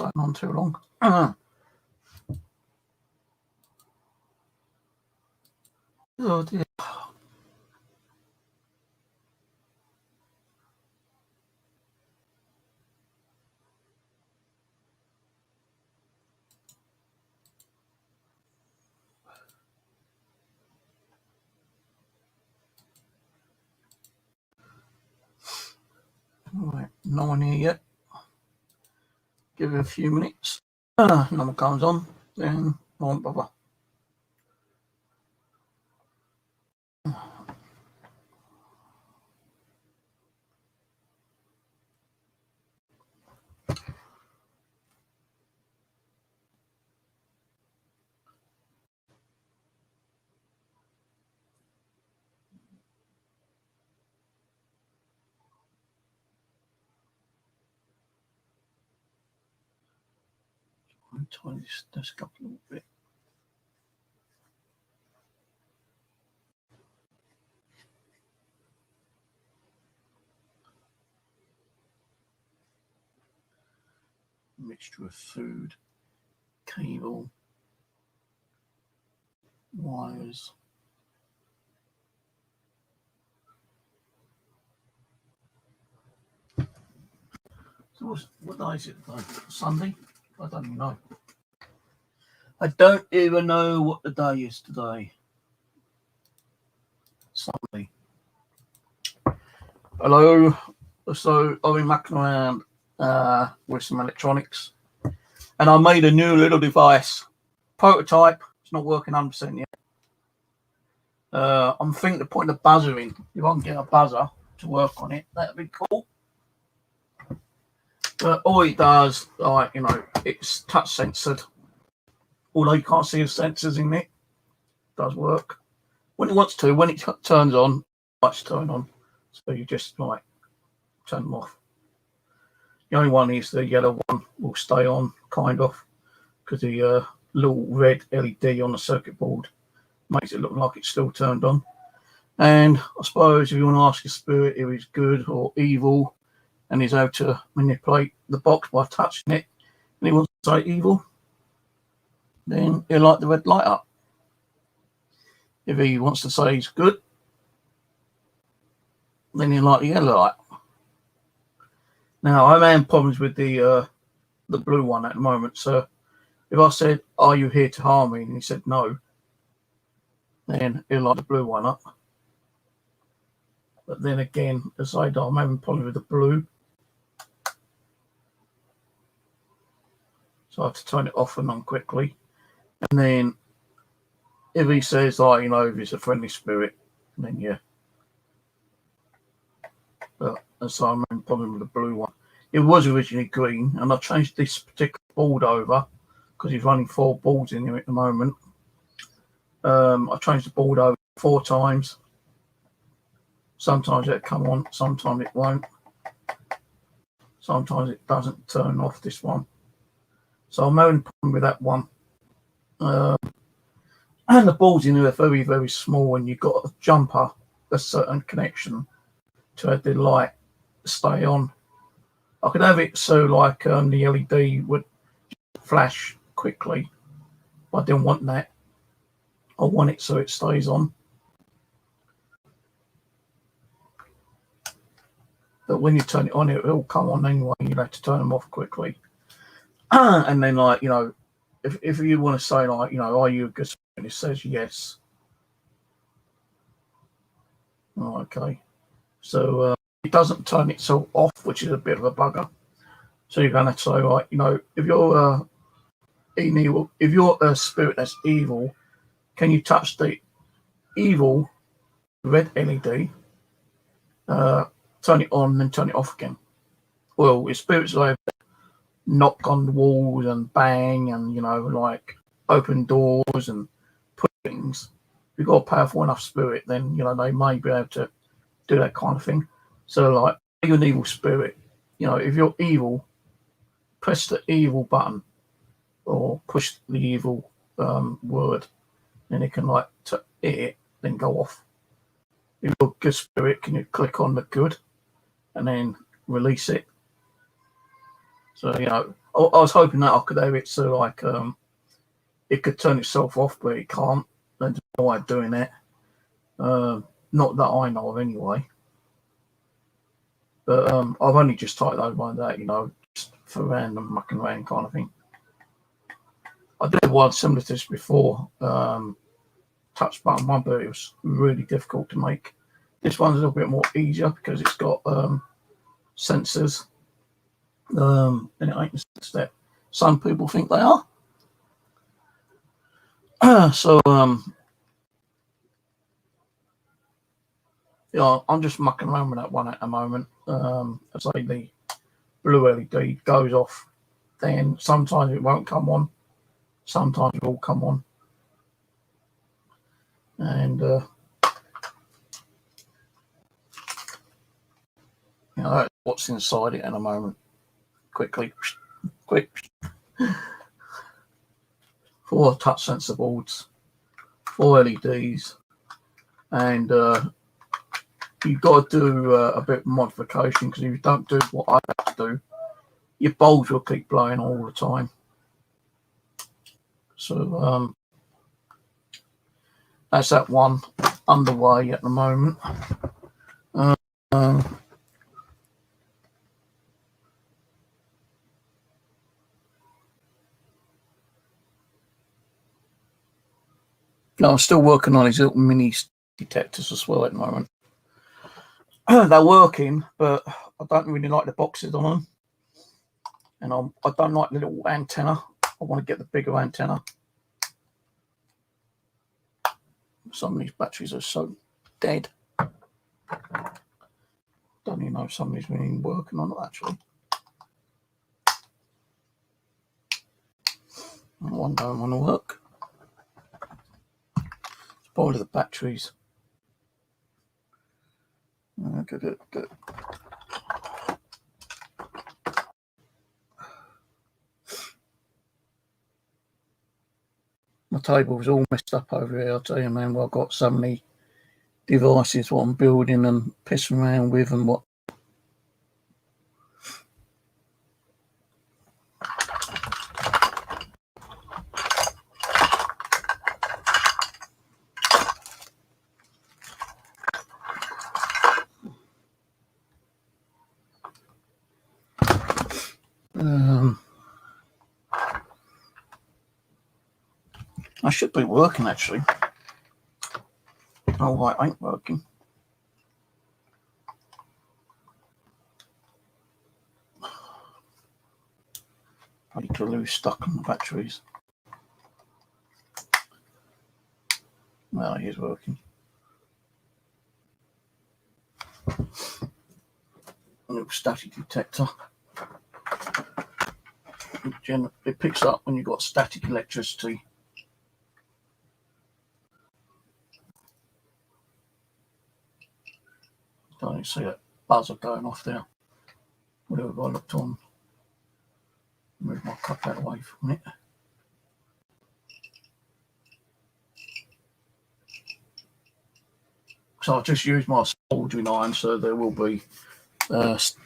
staying on too long. Oh dear. Right, no one here yet. Give it a few minutes. No one comes on, then I won't bother. I'm trying to desk up a little bit. Mixture of food, cable, wires. So what day is it today? Sunday? I don't even know. I don't even know what the day is today. Sunday. Hello. So I've been mucking around with some electronics, and I made a new little device. Prototype. It's not working 100% yet. I'm thinking of putting a buzzer in. If I can get a buzzer to work on it, that'd be cool. But all it does, like, it's touch censored. Although you can't see the sensors in it, does work when it wants to. When it turns on, lights turn on, so you just like turn them off. The only one is the yellow one will stay on, kind of, because the little red LED on the circuit board makes it look like it's still turned on. And I suppose if you want to ask your spirit if he's good or evil, and he's able to manipulate the box by touching it, and he wants to say evil, then he'll light the red light up. If he wants to say he's good, then he'll light the yellow light. Now, I'm having problems with the blue one at the moment, so if I said, "Are you here to harm me?" and he said no, then he'll light the blue one up. But then again, as I say, I'm having problems with the blue, so I have to turn it off and on quickly. And then if he says, if he's a friendly spirit, then yeah. But so I'm having a problem with the blue one. It was originally green, and I changed this particular board over because he's running 4 boards in here at the moment. I changed the board over 4 times. Sometimes it'll come on, sometimes it won't. Sometimes it doesn't turn off, this one. So I'm having a problem with that one. And the boards in here are very, very small, and you've got to jump up a certain connection to have the light stay on. I could have it so like the LED would flash quickly, but I didn't want that. I want it so it stays on. But when you turn it on, it will come on anyway. You have to turn them off quickly. And then, if you want to say, are you a good spirit? And it says yes. Oh, okay. So it doesn't turn itself off, which is a bit of a bugger. So you're going to say, if you're if you're a spirit that's evil, can you touch the evil red LED, turn it on, and turn it off again? Well, if spirits like knock on the walls and bang and open doors and put things, if you've got a powerful enough spirit, then they may be able to do that kind of thing. So are you an evil spirit? If you're evil, press the evil button or push the evil word, and it can hit it, then go off. If you're a good spirit, can you click on the good and then release it? So I was hoping that I could have it so like it could turn itself off, but it can't. There's no way of doing it. Not that I know of anyway. But I've only just typed over that, just for random mucking around kind of thing. I did one similar to this before, touch button one, but it was really difficult to make. This one's a little bit more easier because it's got sensors, and it ain't the sense that some people think they are. So yeah, I'm just mucking around with that one at the moment. As I say, the blue LED goes off, then sometimes it won't come on, sometimes it will come on, and that's what's inside it at the moment. Quick, 4 touch sensor boards, 4 LEDs, and you've got to do a bit of modification, because if you don't do what I have to do, your bulbs will keep blowing all the time. So that's that one underway at the moment. I'm still working on these little mini detectors as well at the moment. They're working, but I don't really like the boxes on them, and I don't like the little antenna. I want to get the bigger antenna. Some of these batteries are so dead. Don't even know if somebody's been working on it actually. One don't want to work. It's probably the batteries. Good. My table's all messed up over here, I'll tell you, man. I've got so many devices what I'm building and pissing around with and what. I should be working actually. Oh, I ain't working. Probably to lose stuck on the batteries. Well, he is working. A little static detector. It picks up when you've got static electricity. Don't you see that buzzer going off there? Whatever I looked on. Move my cup out away from it. So I'll just use my soldering iron, so there will be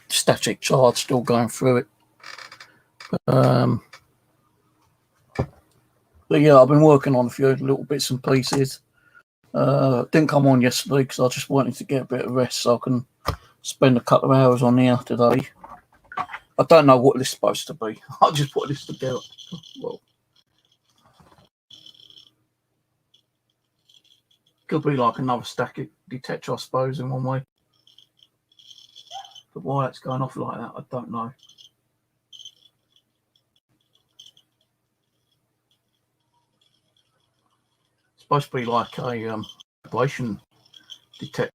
static charge still going through it. But yeah, I've been working on a few little bits and pieces. Didn't come on yesterday because I just wanted to get a bit of rest so I can spend a couple of hours on here today. I don't know what this is supposed to be. I just put this together. Well, could be like another static detector, I suppose, in one way. But why it's going off like that, I don't know. It's supposed to be like a vibration detector.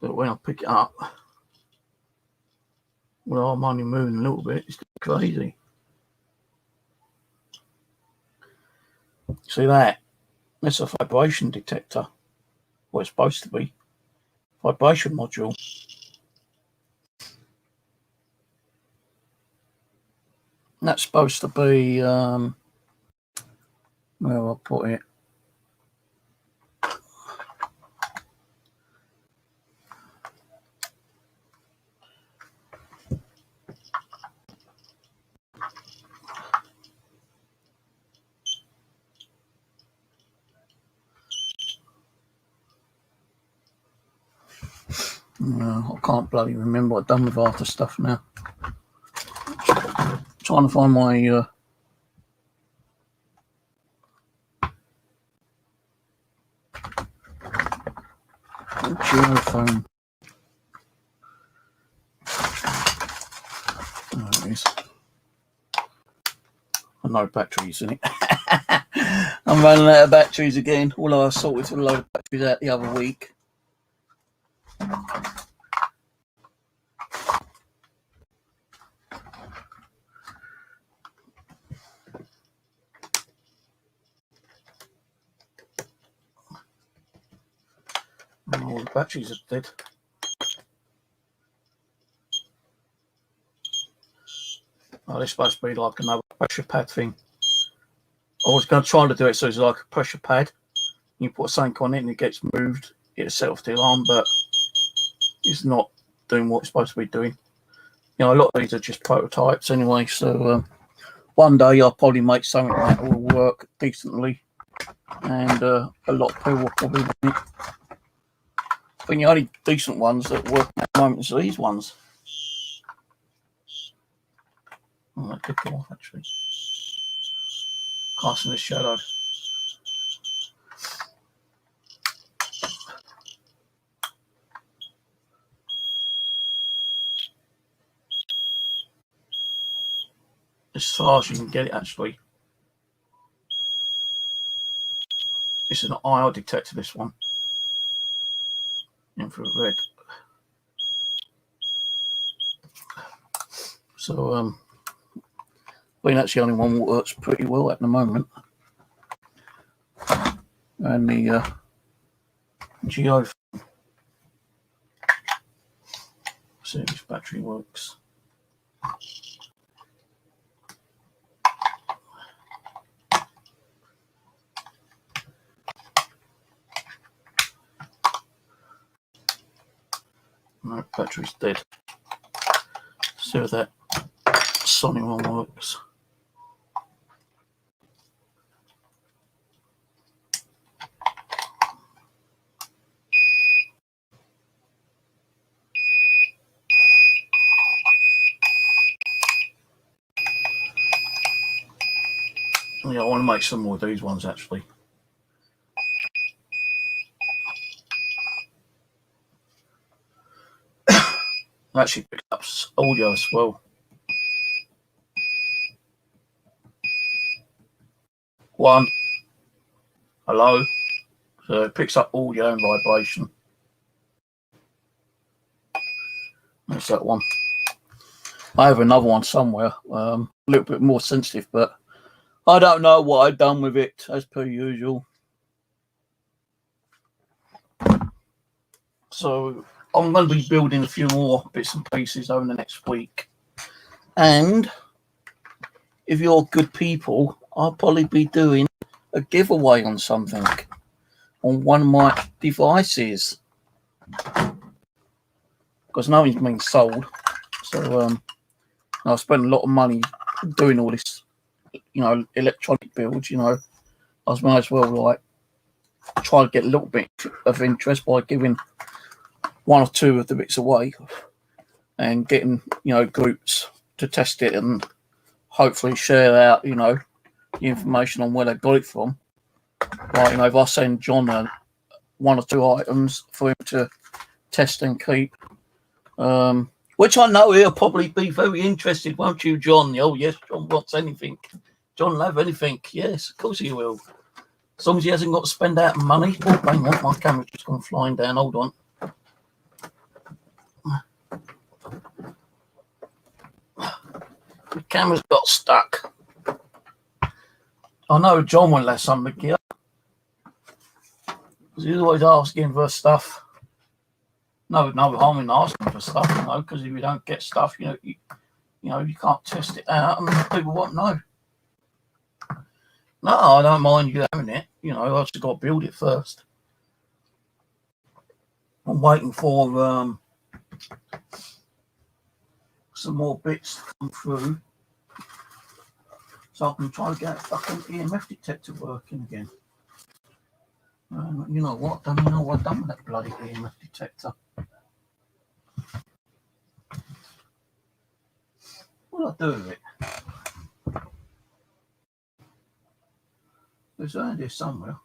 But when I pick it up, well, I'm only moving a little bit. It's crazy. See that? That's a vibration detector. What it's supposed to be. Vibration module. And that's supposed to be, where I'll put it. I can't bloody remember what I've done with half the stuff now. Trying to find my geophone. There it is. No batteries in it. I'm running out of batteries again, although I sorted a load of batteries out the other week. All the batteries are dead. Oh, this is supposed to be like another pressure pad thing. I was going to try to do it so it's like a pressure pad. You put something on it and it gets moved. It'll set off the alarm, but it's not doing what it's supposed to be doing. You know, a lot of these are just prototypes anyway. So one day I'll probably make something that will work decently, and a lot of people will probably want it. I think the only decent ones that work at the moment are these ones. Oh, that could go off actually. Casting a shadow. As far as you can get it actually. It's an IR detector, this one. Infrared. So I think that's the only one that works pretty well at the moment. And the Geo. See if this battery works. No, battery's dead. See if that Sony one works. Yeah, I want to make some more of these ones actually. I actually picked up audio as well. One. Hello. So it picks up audio and vibration. That's that one. I have another one somewhere, a little bit more sensitive, but I don't know what I've done with it, as per usual. So I'm going to be building a few more bits and pieces over the next week. And if you're good people, I'll probably be doing a giveaway on something on one of my devices. Because nothing's been sold. So I spent a lot of money doing all this, you know, electronic builds, you know. I might as well like try to get a little bit of interest by giving one or two of the bits away and getting, you know, groups to test it and hopefully share out, you know, the information on where they got it from. Like, you know, if I send John one or two items for him to test and keep, which I know he'll probably be very interested, won't you, John? Oh, yes, John wants anything. John will have anything. Yes, of course he will. As long as he hasn't got to spend out money. Oh, hang on, my camera's just gone flying down. Hold on. The camera's got stuck. I know John won't let something get up. He's always asking for stuff. No harm in asking for stuff, you know, because if you don't get stuff, you know, you can't test it out and people won't know. No, I don't mind you having it. You know, I've just got to build it first. I'm waiting for some more bits to come through so I can try to get a fucking EMF detector working again. You know what? I don't know what I've done with that bloody EMF detector. What do I do with it? It's around here somewhere.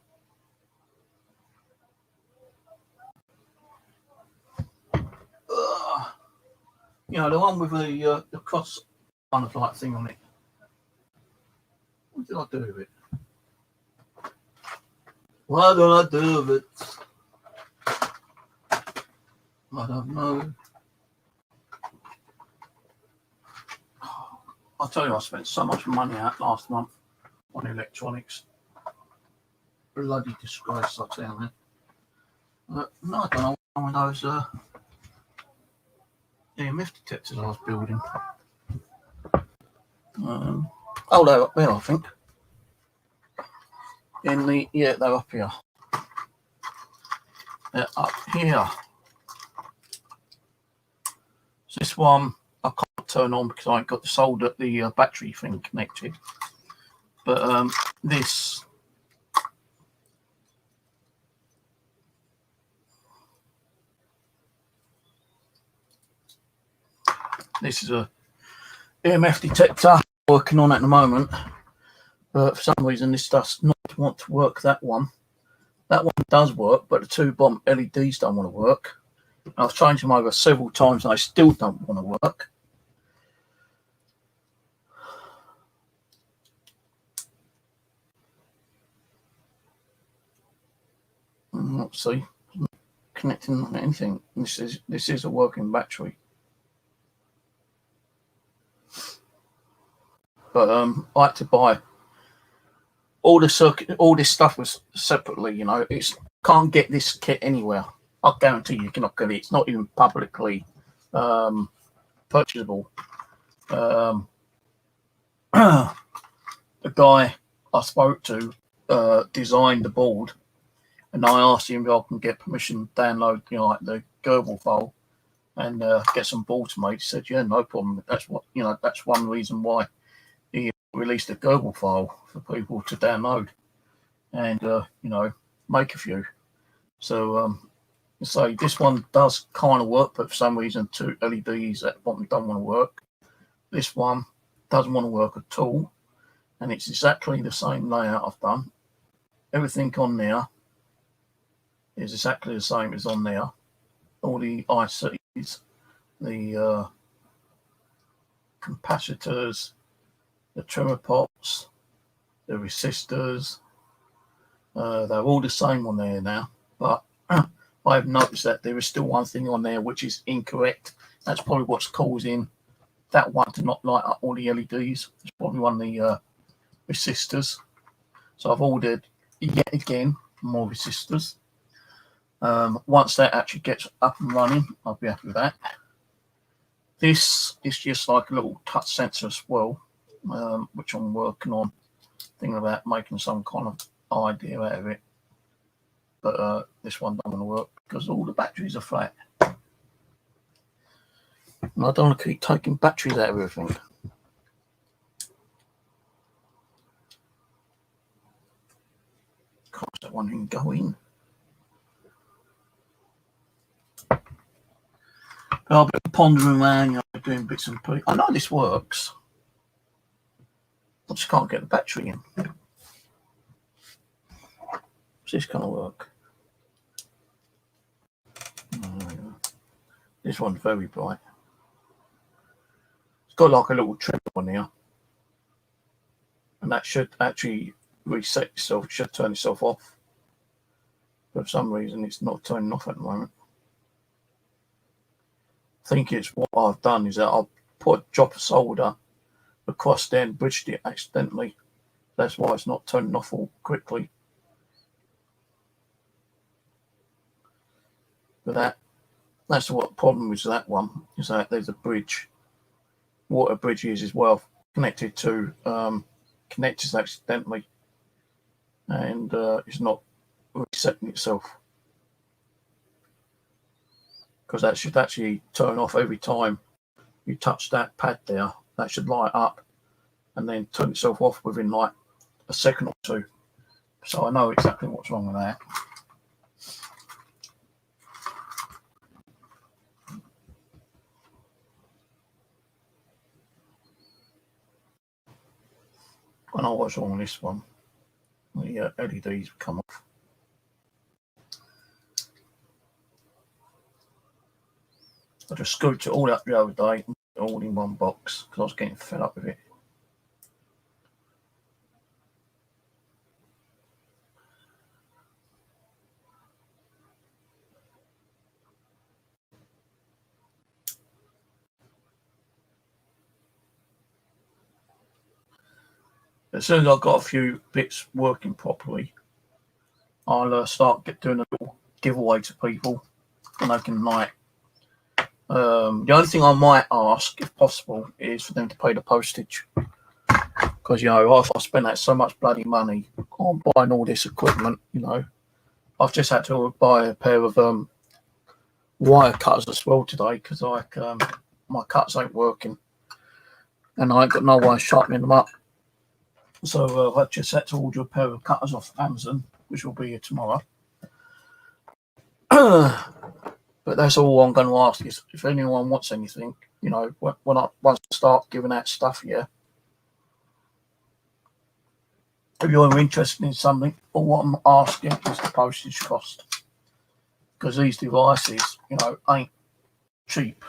You know, the one with the cross kind of like thing on it. What did I do with it? What did I do with it? I don't know. I'll tell you, I spent so much money out last month on electronics. Bloody disgrace, I tell you. No, I don't know. One of those EMF detectors I was building. Oh, they're up there, I think. They're up here. They're up here. So this one I can't turn on because I ain't got the solder, the battery thing connected. But this is a EMF detector I'm working on at the moment. But for some reason this does not want to work. That one does work, but the two bomb LEDs don't want to work. I've changed them over several times and they still don't want to work. Let's see, connecting on anything. This is a working battery. But I had to buy all the circuit, all this stuff was separately. You know, it's can't get this kit anywhere. I guarantee you cannot get it. It's not even publicly purchasable. The guy I spoke to designed the board, and I asked him if I can get permission to download, you know, like the Gerbil file and get some boards made. He said, "Yeah, no problem." That's what, you know. That's one reason why he released a Gerbil file for people to download and you know, make a few. So so this one does kind of work, but for some reason two LEDs at the bottom don't want to work. This one doesn't want to work at all, and it's exactly the same layout I've done. Everything on there is exactly the same as on there. All the ICs, the capacitors, the trimmer pots, the resistors, they're all the same on there now. But I've noticed that there is still one thing on there which is incorrect. That's probably what's causing that one to not light up all the LEDs. It's probably one of the resistors. So I've ordered yet again more resistors. Once that actually gets up and running, I'll be happy with that. This is just like a little touch sensor as well, which I'm working on, thinking about making some kind of idea out of it. But this one don't want to work because all the batteries are flat. And I don't want to keep taking batteries out of everything. Of course, that one can go in. But I'll be pondering around, you know, doing bits and pieces. I know this works. I just can't get the battery in. Is this going to work? This one's very bright. It's got like a little trim on here. And that should actually reset itself, should turn itself off. But for some reason, it's not turning off at the moment. I think it's what I've done is that I've put a drop of solder across there and bridged it accidentally. That's why it's not turning off all quickly. But that's what problem is. That one is that there's a bridge. Water bridge is as well connected to connectors accidentally, and it's not resetting itself because that should actually turn off every time you touch that pad there. That should light up and then turn itself off within like a second or two. So I know exactly what's wrong with that. when I was on this one, the LEDs come off. I just scooped it all up the other day, all in one box, because I was getting fed up with it. As soon as I've got a few bits working properly, I'll start doing a little giveaway to people, and they can the only thing I might ask, if possible, is for them to pay the postage, because if I spend that so much bloody money on buying all this equipment, I've just had to buy a pair of wire cutters as well today, because my cuts ain't working, and I ain't got no way of sharpening them up. So I've just had to order a pair of cutters off Amazon, which will be here tomorrow. But that's all I'm going to ask is if anyone wants anything, once I start giving out stuff, if you're interested in something, all what I'm asking is the postage cost. Because these devices, ain't cheap.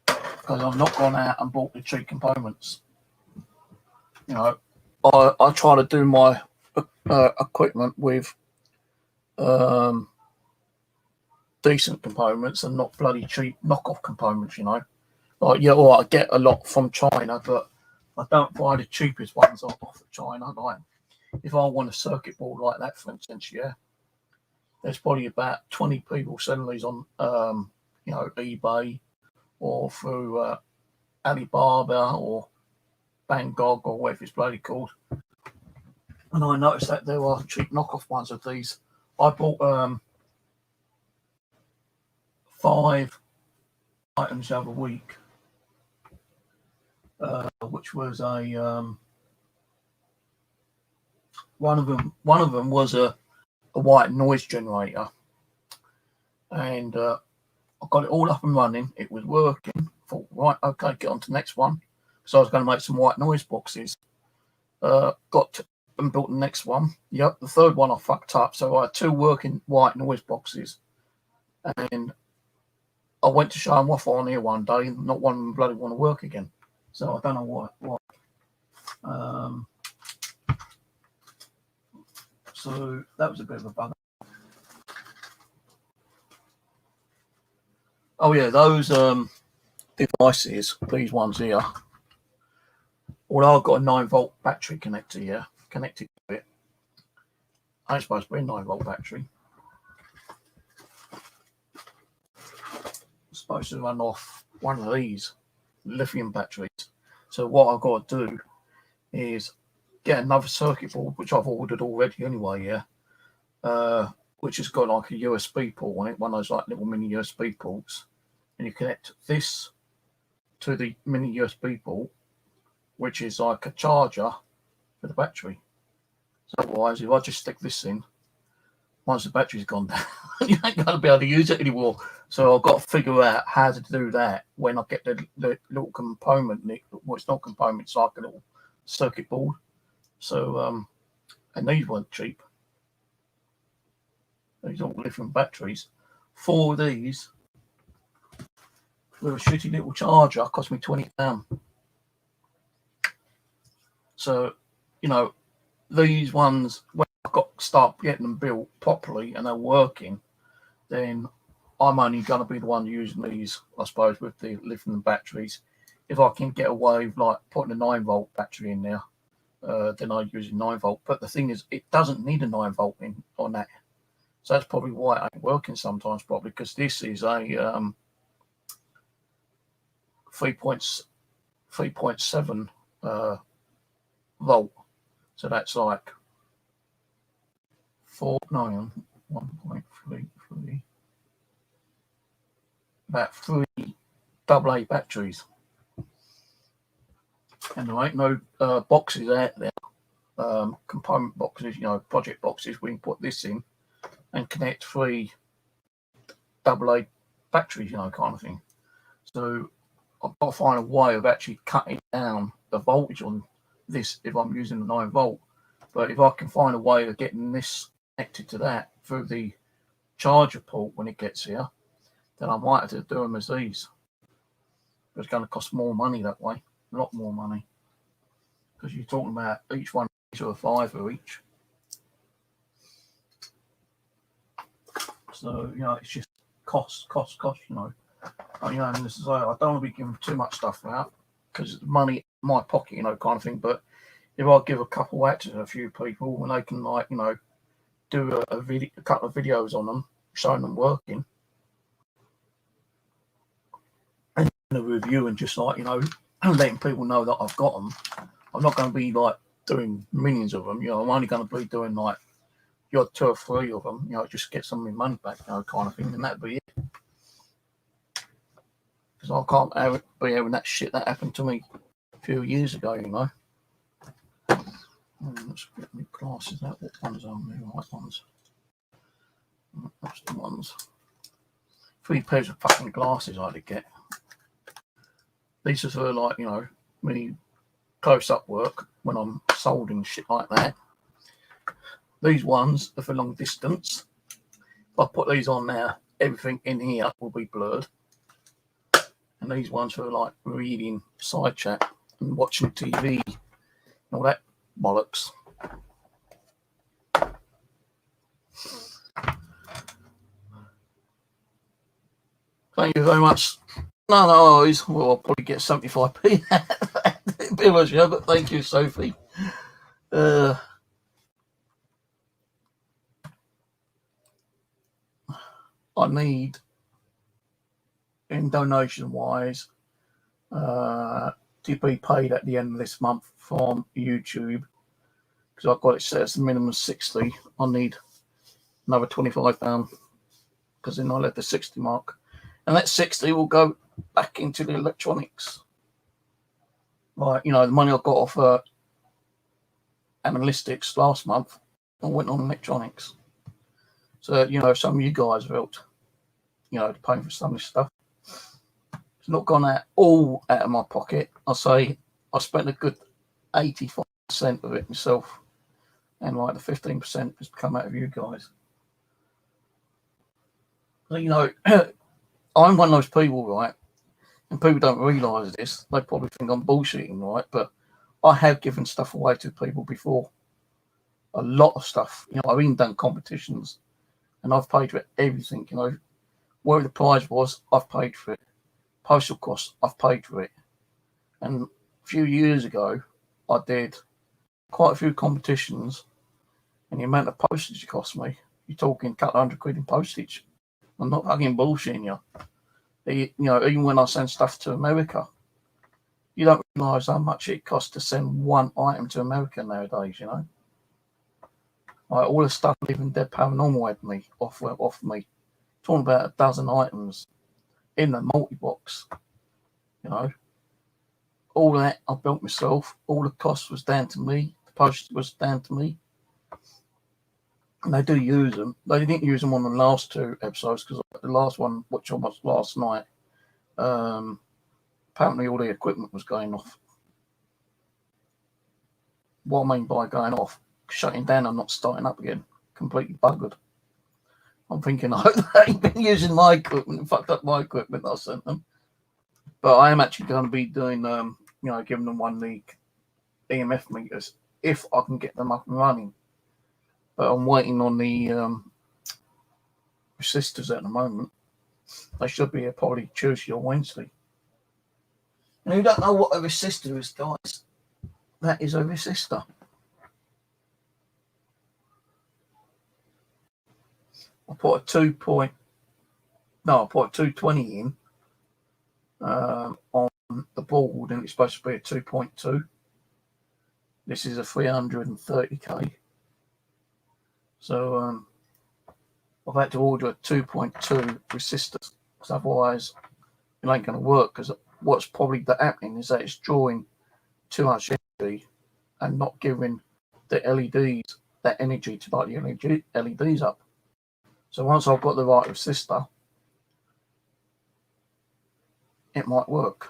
Because I've not gone out and bought the cheap components. I try to do my equipment with decent components and not bloody cheap knockoff components, I get a lot from China, but I don't buy the cheapest ones off of China. Like, if I want a circuit board like that, for instance, there's probably about 20 people selling these on, eBay or through Alibaba or Bangkok or whatever it's bloody called. And I noticed that there are cheap knockoff ones of these. I bought 5 items the other week, which was one of them was a white noise generator, and I got it all up and running. It was working. Thought, right, okay, get on to the next one. So I was going to make some white noise boxes. And built the next one. Yep, the third one I fucked up. So I had 2 working white noise boxes, and I went to show them off on here one day, and not one of them bloody want to work again. So I don't know what. So that was a bit of a bugger. Oh yeah, those devices, these ones here. Although I've got a 9-volt battery connector here, connected to it. Ain't supposed to be a 9-volt battery. It's supposed to run off one of these lithium batteries. So what I've got to do is get another circuit board, which I've ordered already anyway, which has got like a USB port on it, one of those like little mini USB ports, and you connect this to the mini USB port, which is like a charger for the battery. So otherwise, if I just stick this in, once the battery's gone down, you ain't going to be able to use it anymore. So I've got to figure out how to do that when I get the little component. Well, it's not a component, it's like a little circuit board. So, and these weren't cheap. These are all lithium batteries. 4 of these with a shitty little charger cost me £20. So, these ones, when I start getting them built properly and they're working, then I'm only going to be the one using these, I suppose, with the lithium batteries. If I can get away with like putting a 9-volt battery in there, then I use a 9-volt. But the thing is, it doesn't need a 9-volt in on that. So that's probably why it ain't working sometimes, probably because this is a 3.7 volt. So that's like 1.33, about 3 AA batteries. And there ain't no boxes out there, component boxes, project boxes. We can put this in and connect 3 AA batteries, kind of thing. So I've got to find a way of actually cutting down the voltage on this if I'm using the 9 volt. But if I can find a way of getting this connected to that through the charger port when it gets here, then I might have to do them as these. But it's going to cost more money that way, a lot more money. Because you're talking about each one to a £5 each. So, it's just cost, and this is, I don't want to be giving too much stuff out because it's money in my pocket, kind of thing. But if I give a couple of to a few people and they can, do a couple of videos on them, showing them working, and a review and just letting people know that I've got them. I'm not going to be doing millions of them. I'm only going to be doing your 2 or 3 of them. Just get some of my money back, kind of thing, and that'd be it. Because I can't be having that shit that happened to me a few years ago, Let's get my glasses out. What ones are the right ones? That's the ones. 3 pairs of fucking glasses I had to get. These are for me close-up work when I'm soldering shit like that. These ones are for long distance. If I put these on now, everything in here will be blurred. And these ones for reading side chat and watching TV and all that bollocks. Thank you very much. No, well, I'll probably get 75p. Bit much, but thank you, Sophie. I need, in donation wise, to be paid at the end of this month from YouTube, because I've got it set as a minimum 60. I need another £25, because then I'll have the 60 mark, and that 60 will go back into the electronics. The money I got off Analytics last month, I went on electronics. So some of you guys have helped, paying for some of this stuff. It's not gone all out of my pocket. I say I spent a good 85% of it myself, and the 15% has come out of you guys. I'm one of those people, right? And people don't realise this. They probably think I'm bullshitting, right? But I have given stuff away to people before. A lot of stuff. I've even done competitions, and I've paid for everything. Where the prize was, I've paid for it. Postal costs, I've paid for it. And a few years ago, I did quite a few competitions, and the amount of postage it cost me, you're talking a couple £100 in postage. I'm not fucking bullshitting you. Even when I send stuff to America, you don't realise how much it costs to send one item to America nowadays, all the stuff Living Dead Paranormal had me off me. Talking about a dozen items in the multi-box, all that I built myself. All the cost was down to me. The postage was down to me. And they do use them. They didn't use them on the last 2 episodes, because the last one, which I watched last night, apparently all the equipment was going off. What I mean by going off, shutting down and not starting up again, completely buggered. I'm thinking, I hope they ain't been using my equipment and fucked up my equipment I sent them. But I am actually going to be doing, giving them 1 week EMF meters if I can get them up and running. But I'm waiting on the resistors at the moment. They should be here probably Tuesday or Wednesday. And if you don't know what a resistor is, guys, that is a resistor. I put a 220 in on the board, and it's supposed to be a 2.2. This is a 330k. So I've had to order a 2.2 resistor, because otherwise it ain't going to work. Because what's probably happening is that it's drawing too much energy and not giving the LEDs that energy to light the LEDs up. So once I've got the right resistor, it might work.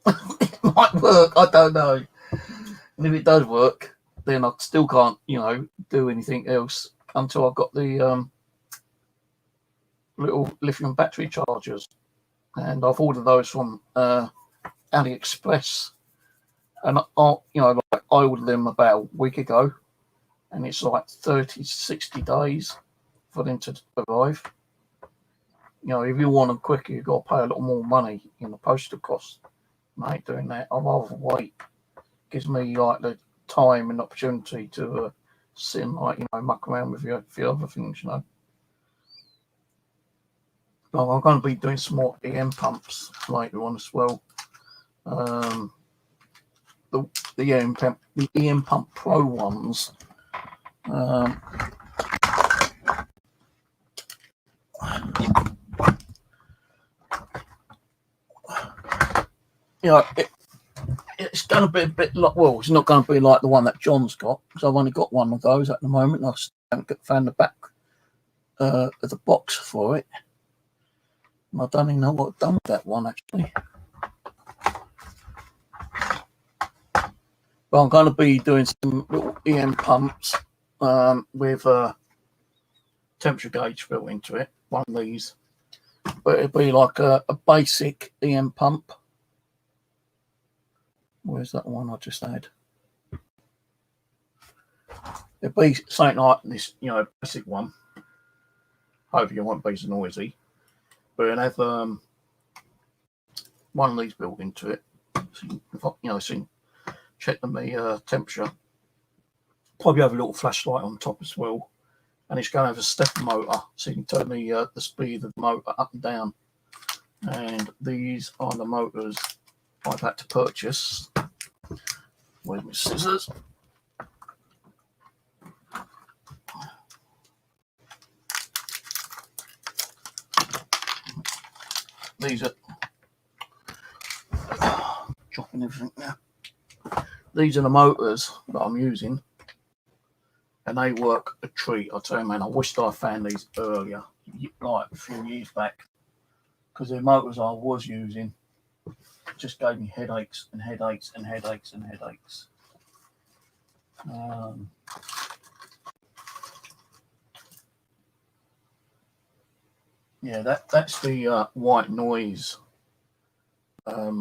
It might work. I don't know. And if it does work, then I still can't, do anything else until I've got the little lithium battery chargers. And I've ordered those from AliExpress. And I ordered them about a week ago. And it's like 30 to 60 days for them to arrive. If you want them quicker, you've got to pay a lot more money in the postal cost. I ain't doing that. I'd rather wait. Gives me like the time and opportunity to sit and muck around with a few other things, But I'm going to be doing some more EM pumps later on as well. The EM Pump Pro ones. It's going to be a bit like, it's not going to be like the one that John's got, because I've only got one of those at the moment. I haven't found the back of the box for it. I don't even know what I've done with that one, actually. But I'm going to be doing some little EM pumps with a temperature gauge built into it, one of these. But it'll be like a basic EM pump. Where's that one I just had? It'll be something like this, basic one. Hopefully it won't be so noisy. But it'll have one of these built into it. So you can check the temperature. Probably have a little flashlight on top as well. And it's going to have a stepper motor, so you can turn the speed of the motor up and down. And these are the motors I've had to purchase. Where's my scissors? These are dropping everything now. These are the motors that I'm using, and they work a treat. I tell you, man, I wished I found these earlier, like a few years back, because the motors I was using just gave me headaches and headaches and headaches and headaches. That's the white noise I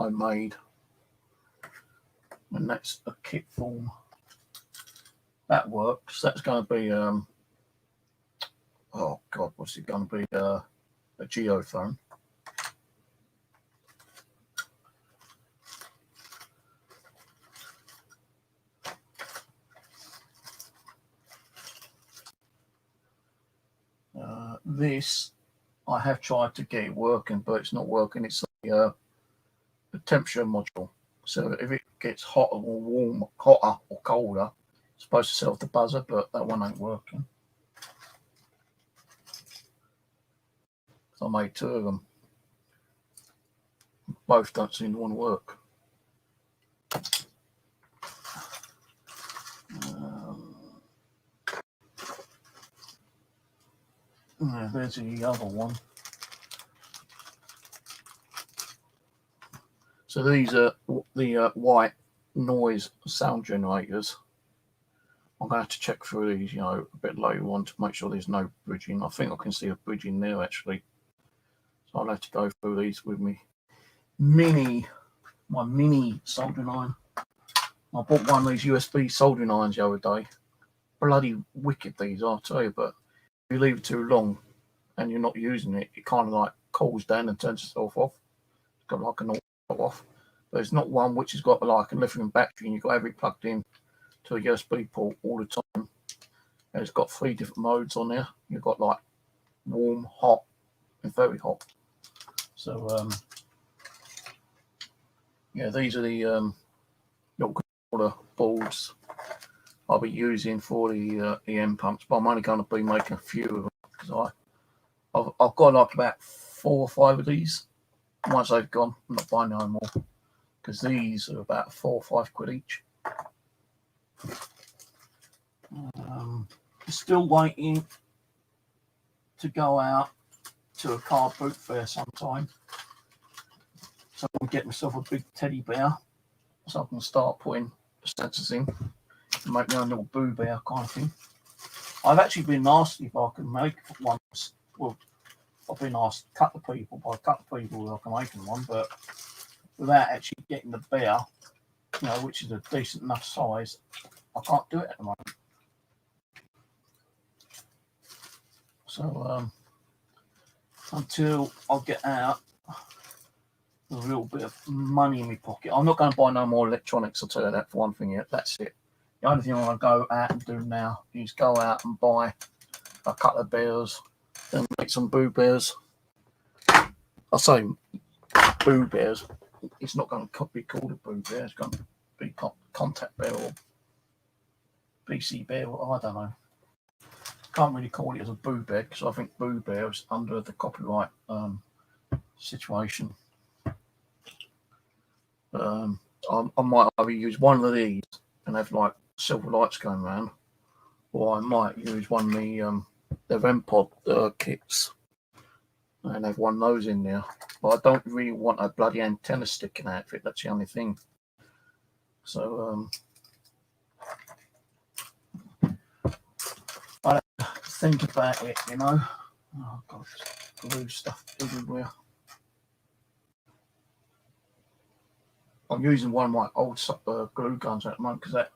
made, and that's a kit form. That works. That's going to be oh god, what's it going to be? A geophone. This I have tried to get it working, but it's not working. It's the temperature module. So if it gets hotter or colder, it's supposed to set off the buzzer, but that one ain't working. So I made two of them. Both don't seem to want to work. There's the other one. So these are the white noise sound generators. I'm going to have to check through these, a bit later on to make sure there's no bridging. I think I can see a bridging there, actually. So I'll have to go through these with my mini soldering iron. I bought one of these USB soldering irons the other day. Bloody wicked these are, I tell you, but if you leave it too long and you're not using it, it kind of like cools down and turns itself off. It's got like an auto off. But it's not one which has got like a lithium battery and you've got everything plugged in to a USB port all the time. And it's got 3 different modes on there. You've got like warm, hot, and very hot. So these are the little controller boards I'll be using for the EM pumps, but I'm only going to be making a few of them because I've got like about 4 or 5 of these. Once they've gone, I'm not buying no more because these are about 4 or 5 quid each. Still waiting to go out to a car boot fair sometime. So I'm going to get myself a big teddy bear so I can start putting sensors in and make my own little Boo Bear kind of thing. I've actually been asked if I can make one. Well, I've been asked a couple of people by a couple of people if I can make one, but without actually getting the bear, you know, which is a decent enough size, I can't do it at the moment. So until I get out a little bit of money in my pocket, I'm not going to buy no more electronics. I'll tell you that for one thing. Yet that's it. The only thing I want to go out and do now is go out and buy a couple of bears and make some Boo Bears. I say Boo Bears. It's not going to be called a Boo Bear. It's going to be Contact Bear or BC Bear. Or I don't know. Can't really call it as a Boo Bear because I think Boo Bear is under the copyright situation. I might either use one of these and have like silver lights going around, or I might use one of the REM-Pod kits and have one of those in there. But I don't really want a bloody antenna sticking out of it. That's the only thing. So I think about it, you know. Oh God, glue stuff everywhere. I'm using one of my old glue guns at the moment because that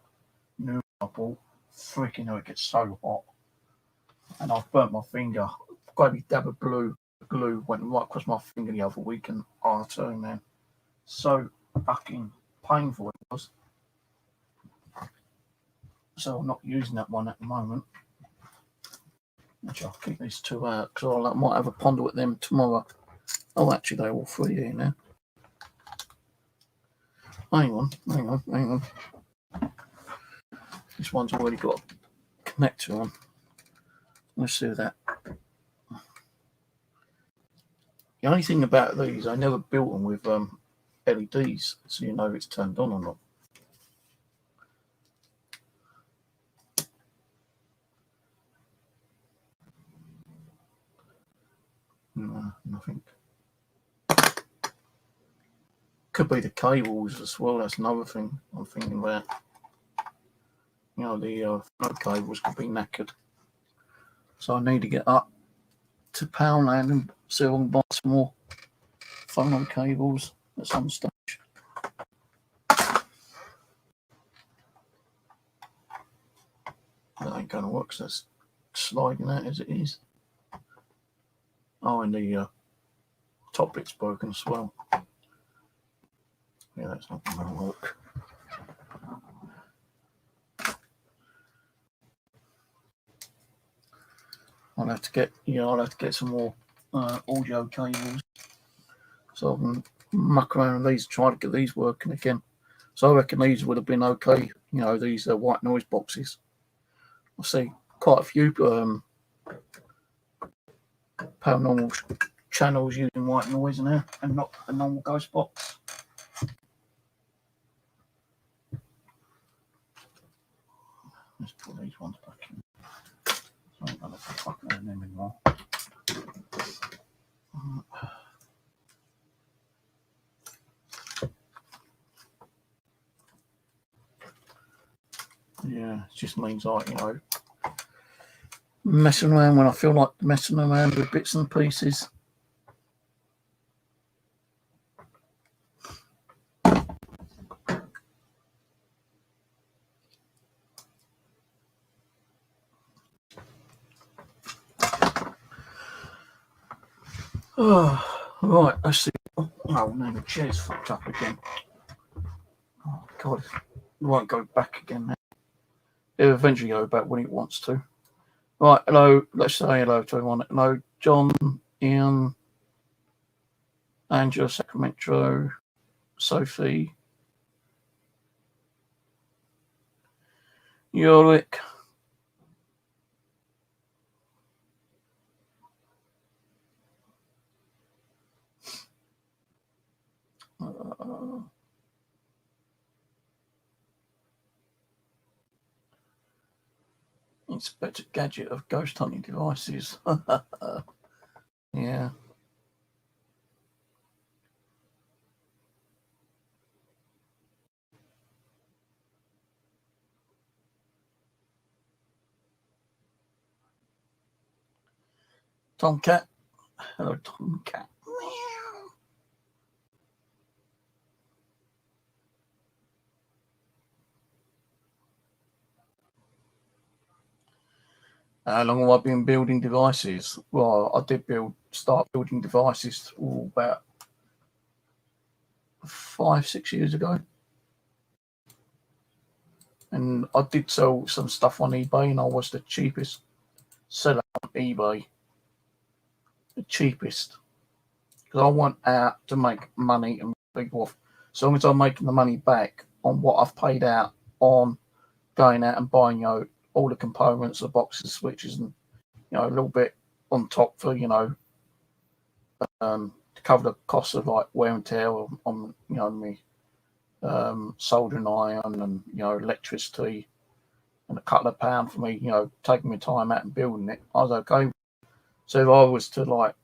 new I bought, freaking hell, it gets so hot. And I've burnt my finger. Got a big dab of glue went right across my finger the other week, and I tell you, man, so fucking painful it was. So I'm not using that one at the moment. I'll keep these two out because I might have a ponder with them tomorrow. Oh, actually, they're all three here now. Hang on. This one's already got a connector on. Let's do that. The only thing about these, I never built them with LEDs, so you know if it's turned on or not. No, nothing. Could be the cables as well. That's another thing I'm thinking about. You know, the cables could be knackered. So I need to get up to Poundland and see if I can buy some more phone cables at some stage. That ain't going to work because that's sliding out as it is. Oh, and the top bit's broken as well. Yeah, that's not going to work. I'll have to get some more audio cables so I can muck around with these, try to get these working again. So I reckon these would have been okay. You know, these are white noise boxes. I see quite a few paranormal channels using white noise now and not a normal ghost box. Let's put these ones back in. So I'm going to fuck with them anymore. Yeah, it just means messing around when I feel like messing around with bits and pieces. Oh, right, let's see. Oh, no, the chair's fucked up again. Oh, God. It won't go back again now. It'll eventually go back when it wants to. Right, hello. Let's say hello to everyone. Hello, John, Ian, Angela, Sacramento, Sophie, Yorick. Inspector Gadget of ghost hunting devices. Yeah. Tomcat. Hello, Tomcat. Meow. How long have I been building devices? Well, I did start building devices about 5-6 years ago. And I did sell some stuff on eBay, and I was the cheapest seller on eBay. The cheapest. Because I want out to make money and people off. As long as I'm making the money back on what I've paid out on going out and buying, all the components, the boxes, switches, and, a little bit on top for, to cover the cost of like wear and tear on me soldering iron and electricity, and a couple of pounds for me taking my time out and building it. I was okay. So if I was to like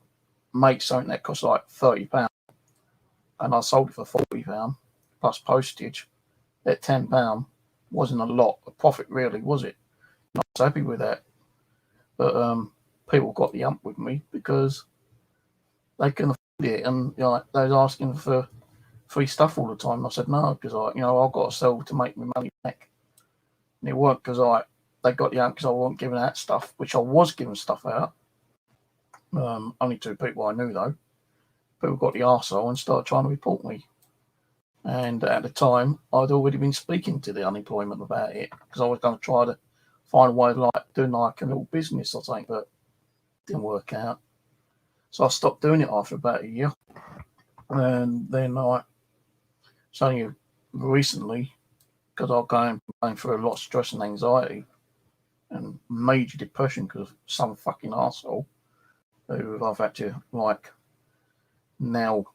make something that cost like £30 and I sold it for £40 plus postage at £10, wasn't a lot of profit really, was it? I was happy with that. But people got the ump with me because they can afford it, and they was asking for free stuff all the time. And I said no, because I've got to sell to make my money back. And it weren't because they got the ump because I wasn't giving out stuff, which I was giving stuff out. Only 2 people I knew though. People got the arsehole and started trying to report me. And at the time, I'd already been speaking to the unemployment about it because I was going to try to find a way of like doing like a little business or something, but it didn't work out. So I stopped doing it after about a year. And then it's only recently, because I'm going through a lot of stress and anxiety and major depression because of some fucking arsehole who I've had to like now.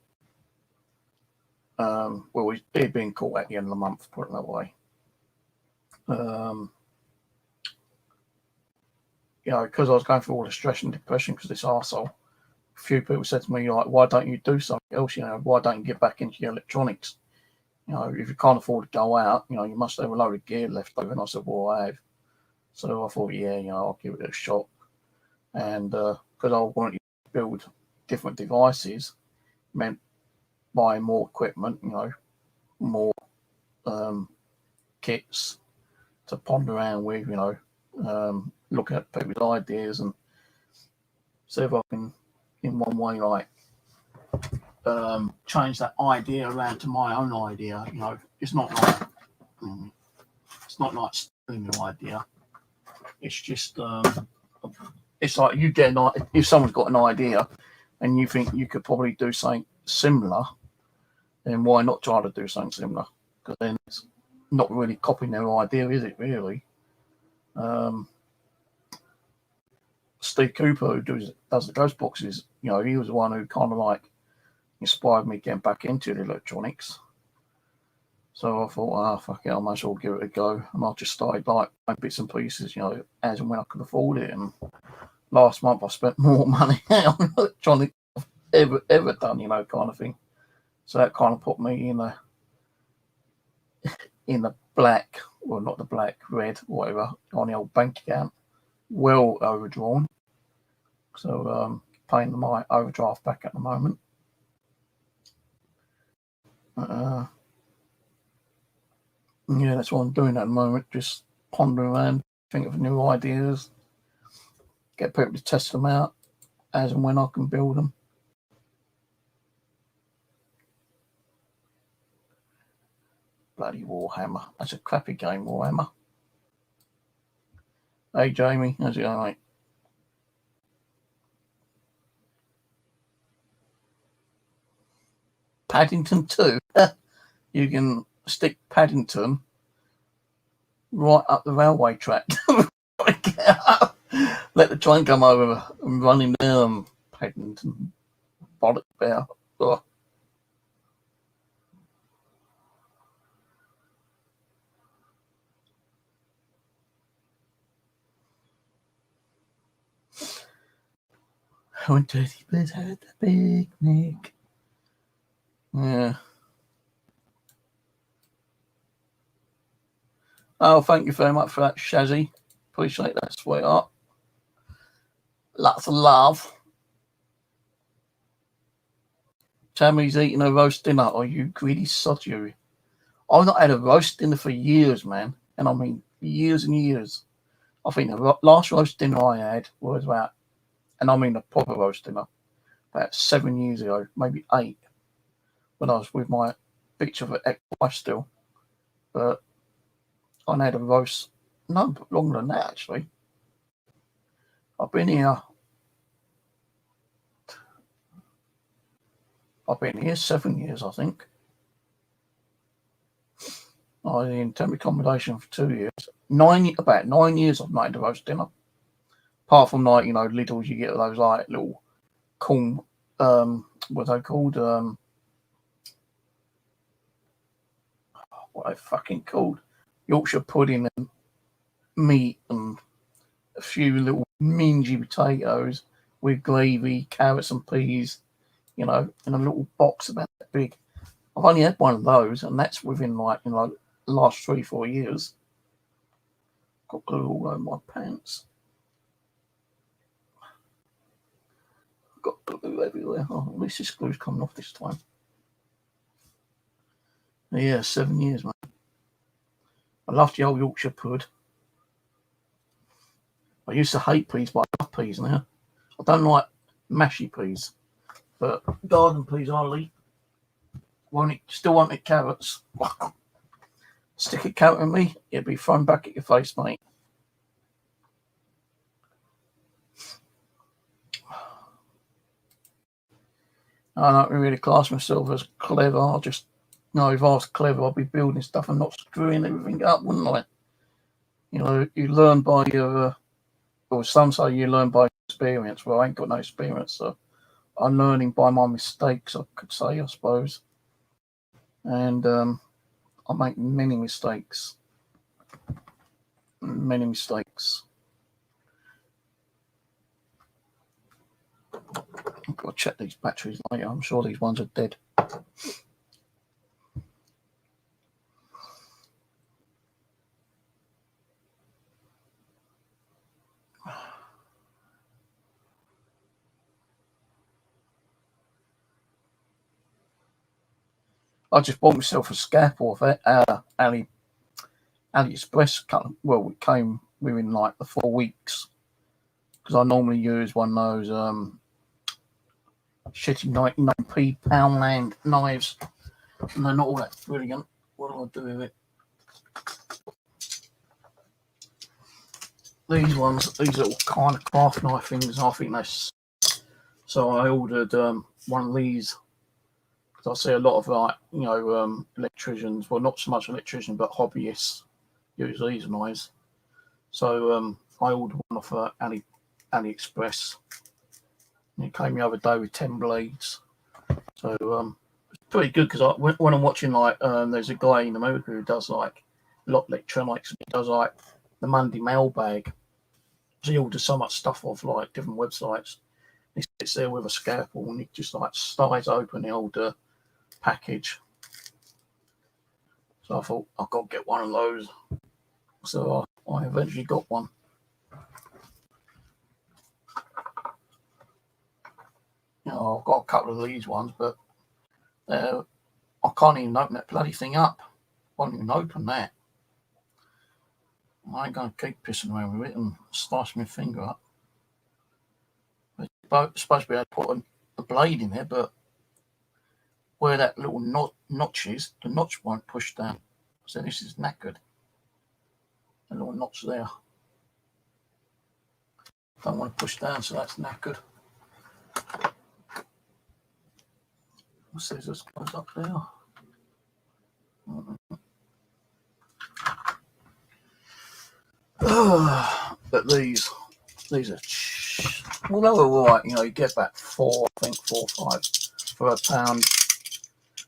Well, he'd been caught at the end of the month, put it that way. Because I was going through all the stress and depression because this arsehole, a few people said to me, like, why don't you do something else? Why don't you get back into your electronics? If you can't afford to go out, you must have a load of gear left over. And I said, well, I have. So I thought, yeah, I'll give it a shot. And because I wanted to build different devices, meant buying more equipment, more kits to ponder around with, looking at people's ideas and see if I can, in one way, like, change that idea around to my own idea. It's not like stealing your idea. It's just it's like you get if someone's got an idea and you think you could probably do something similar, then why not try to do something similar? Because then it's not really copying their idea, is it really? Steve Cooper, who does the ghost boxes, he was the one who kind of like inspired me getting back into the electronics. So I thought, fuck it, I might as well give it a go. And I just started like bits and pieces, as and when I could afford it. And last month I spent more money on electronics I've ever done, kind of thing. So that kind of put me in the black, well, not the black, red, whatever, on the old bank account, well overdrawn. So paying my overdraft back at the moment. Yeah, that's what I'm doing at the moment. Just pondering around, think of new ideas, get people to test them out as and when I can build them. Bloody Warhammer. That's a crappy game, Warhammer. Hey, Jamie. How's it going, mate? Paddington 2. You can stick Paddington right up the railway track. Let the train come over and run him down. Paddington. Bollock bear. Oh. When Teddy Bears had the picnic. Yeah. Oh, thank you very much for that, Shazzy. Appreciate that, sweetheart. Lots of love. Tammy's eating a roast dinner. Are you greedy sod, you? I've not had a roast dinner for years, man. And I mean, years and years. I think the last roast dinner I had was about, and I mean a proper roast dinner, about 7 years ago, maybe 8, when I was with my picture of ex-wife still. But I had a roast, no, longer than that, actually. I've been here 7 years, I think. I was in temporary accommodation for 2 years. About 9 years I've not had a roast dinner. Apart from like, Lidl's, you get those like little corn, what are they called? What are they fucking called? Yorkshire pudding and meat and a few little mingy potatoes with gravy, carrots and peas, in a little box about that big. I've only had one of those, and that's within the last 3-4 years. Got glue all over my pants. Got glue everywhere. Oh, at least this glue's coming off this time. Yeah, 7 years, mate. I loved the old Yorkshire pud. I used to hate peas, but I love peas now. I don't like mashy peas, but garden peas I'll eat. Still won't eat carrots. Stick a carrot in me, it'll be thrown back at your face, mate. I don't really class myself as clever. If I was clever, I'd be building stuff and not screwing everything up, wouldn't I? You learn by your, or some say you learn by experience. Well, I ain't got no experience, so I'm learning by my mistakes, I could say, I suppose. And I make many mistakes. Many mistakes. I've got to check these batteries later. I'm sure these ones are dead. I just bought myself a scalpel off AliExpress. Well, it came within like the 4 weeks, because I normally use one of those shitty 99p Poundland knives, and they're not all that brilliant. What do I do with it? These little kind of craft knife things, I think that's. So I ordered one of these, because I see a lot of electricians, well, not so much electricians, but hobbyists use these knives. So I ordered one off AliExpress. And it came the other day with 10 blades. So it's pretty good, because when I'm watching there's a guy in America who does like a lot of electronics. He does like the Monday mailbag. So he orders so much stuff off like different websites. He sits there with a scalpel and he just like slides open the old package. So I thought I've got to get one of those. So I eventually got one. I've got a couple of these ones, but I can't even open that bloody thing up. I won't even open that. I ain't going to keep pissing around with it and slice my finger up. It's supposed to be able to put a blade in there, but where that little notch is, the notch won't push down. So this is knackered. A little notch there. Don't want to push down, so that's knackered. The scissors goes up there. But these are, well, they were alright. You get about 4 or 5 for £1.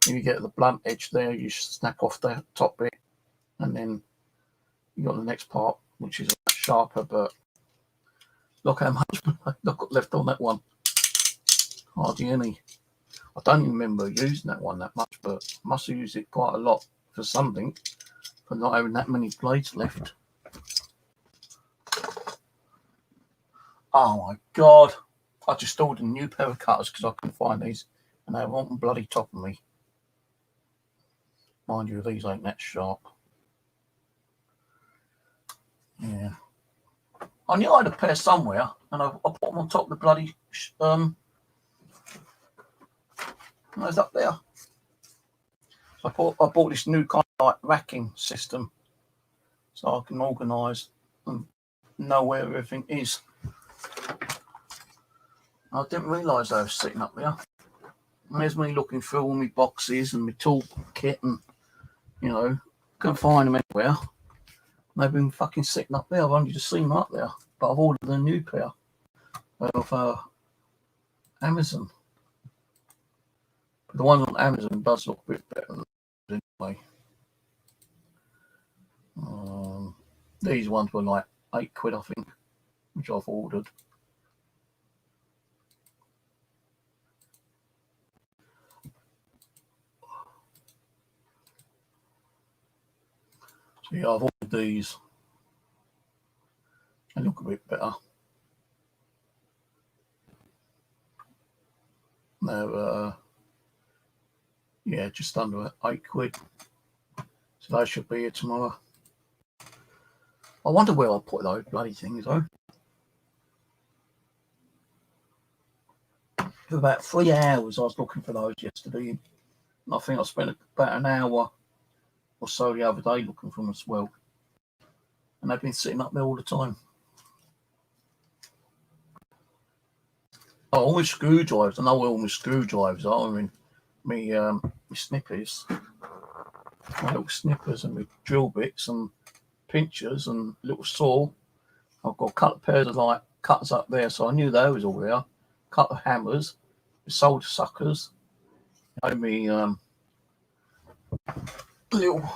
If you get the blunt edge there, you snap off the top bit, and then you got the next part, which is sharper. But look how much I've got left on that one. Hardly any. I don't even remember using that one that much, but I must have used it quite a lot for something, for not having that many blades left. Oh my god. I just ordered a new pair of cutters because I couldn't find these And they want bloody top of me. Mind you, these ain't that sharp. Yeah. I knew I had a pair somewhere, and I put them on top of the bloody it's up there. So I bought this new kind of like racking system, so I can organise and know where everything is. I didn't realise they were sitting up there. And there's me looking through all my boxes and my tool kit, and couldn't find them anywhere. They've been fucking sitting up there. I've only just seen them up there, but I've ordered a new pair of Amazon. But the one on Amazon does look a bit better anyway. These ones were like £8, I think, which I've ordered. So yeah, I've ordered these. They look a bit better. They're just under £8. So they should be here tomorrow. I wonder where I put those bloody things though. For about 3 hours I was looking for those yesterday. And I think I spent about an hour or so the other day looking for them as well. And they've been sitting up there all the time. Oh, all my screwdrivers. I know where all my screwdrivers are. I mean, my snippers. My little snippers and my drill bits and pinchers and little saw. I've got a couple of pairs of like cutters up there, so I knew they was all there. A couple of hammers, solder suckers, me little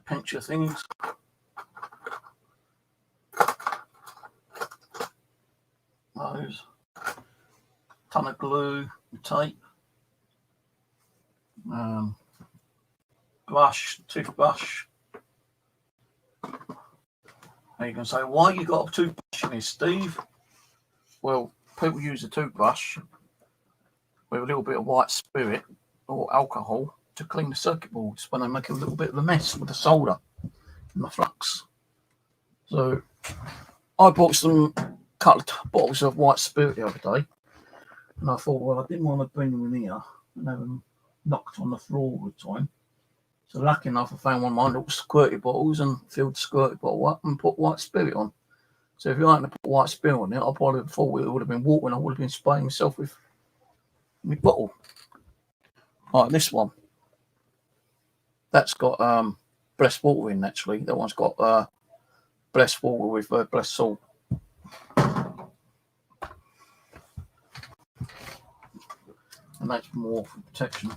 pincher things. Those. Ton of glue, tape, brush, toothbrush. And you can say, why you got a toothbrush in here, Steve? Well, people use a toothbrush with a little bit of white spirit or alcohol to clean the circuit boards when they make a little bit of a mess with the solder and the flux. So I bought some couple of bottles of white spirit the other day, and I thought, well, I didn't want to bring them in here and have them knocked on the floor all the time. So lucky enough, I found one of my little squirty bottles and filled the squirty bottle up and put white spirit on. So if you hadn't put white spirit on it, I probably thought it would have been water and I would have been spraying myself with my bottle. Like this one. That's got blessed water in, actually. That one's got blessed water with blessed salt. And that's more for protection.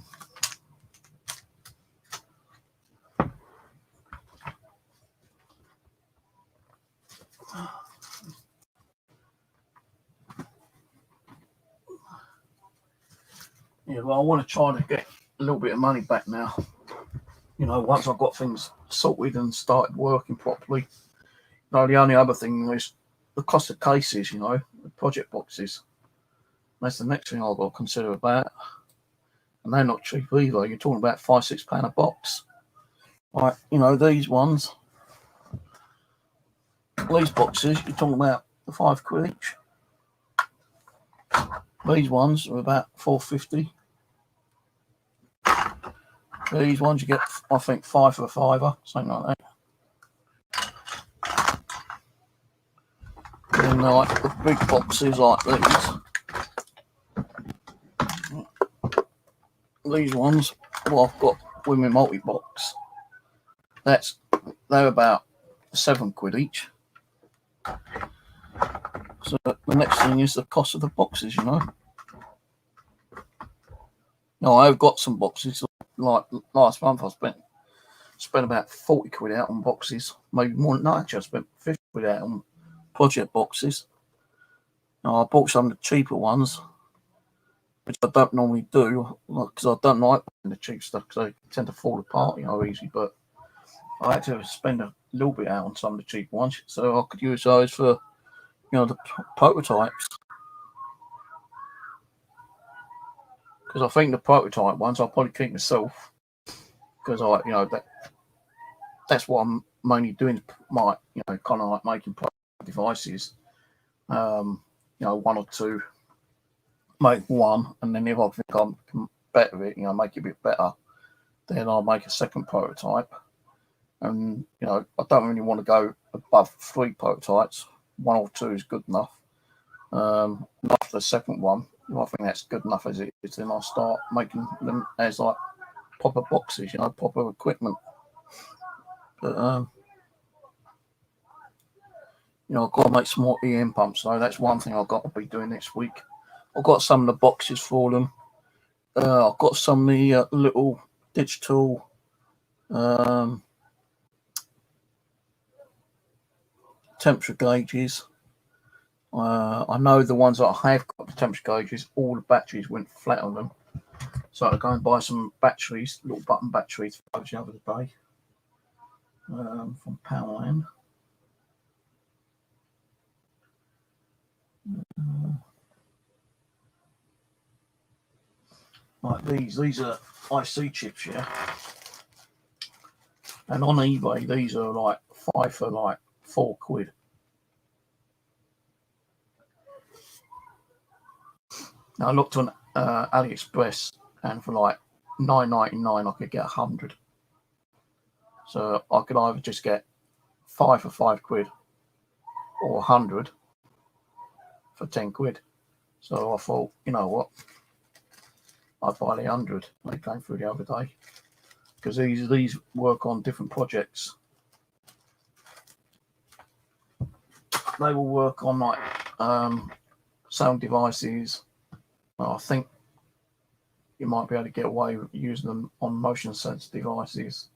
Yeah, well, I want to try to get a little bit of money back now. Once I've got things sorted and started working properly. The only other thing is the cost of cases, the project boxes. That's the next thing I've got to consider about. And they're not cheap either. You're talking about £5-6 a box. Like, these ones, these boxes, you're talking about £5 each. These ones are about £4.50. These ones you get, I think, 5 for a £5, something like that. And like the big boxes like these ones, what I've got with my multi-box, they're about £7 each. So the next thing is the cost of the boxes, I've got some boxes. Like last month, I spent about £40 out on boxes, maybe more than that. Actually, I spent £50 out on project boxes. I bought some of the cheaper ones, which I don't normally do because I don't like the cheap stuff because they tend to fall apart, easy. But I had to spend a little bit out on some of the cheap ones, so I could use those for, the prototypes. because I think the prototype ones I'll probably keep myself, because that's what I'm mainly doing. My kind of like making devices. One or two, make one, and then if I think I'm better at it, make it a bit better, then I'll make a second prototype. And I don't really want to go above 3 prototypes. 1 or 2 is good enough. After the second one, if I think that's good enough as it is, then I'll start making them as like proper boxes, proper equipment. But I've got to make some more EM pumps, so that's one thing I've got to be doing next week. I've got some of the boxes for them. I've got some of the little digital temperature gauges. I know the ones that I have got the temperature gauges, all the batteries went flat on them. So I go and buy some batteries, little button batteries for the other day from Powerland. Like these are IC chips, yeah. And on eBay, these are like 5 for like £4. Now I looked on AliExpress, and for like $9.99 I could get 100. So I could either just get 5 for £5 or 100 for £10. So I thought, you know what, I'd buy the 100. They came through the other day, because these work on different projects. They will work on like sound devices. I think you might be able to get away with using them on motion sensor devices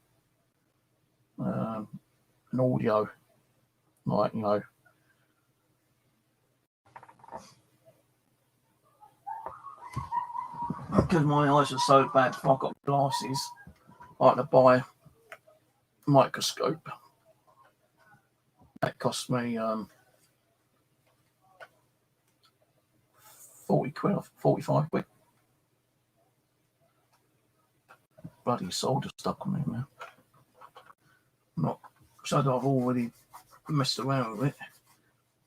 and audio, like because my eyes are so bad. If I've got glasses, I like to buy a microscope. That cost me £40 or £45. Bloody solder stuck on me now. Not so that I've already messed around with it,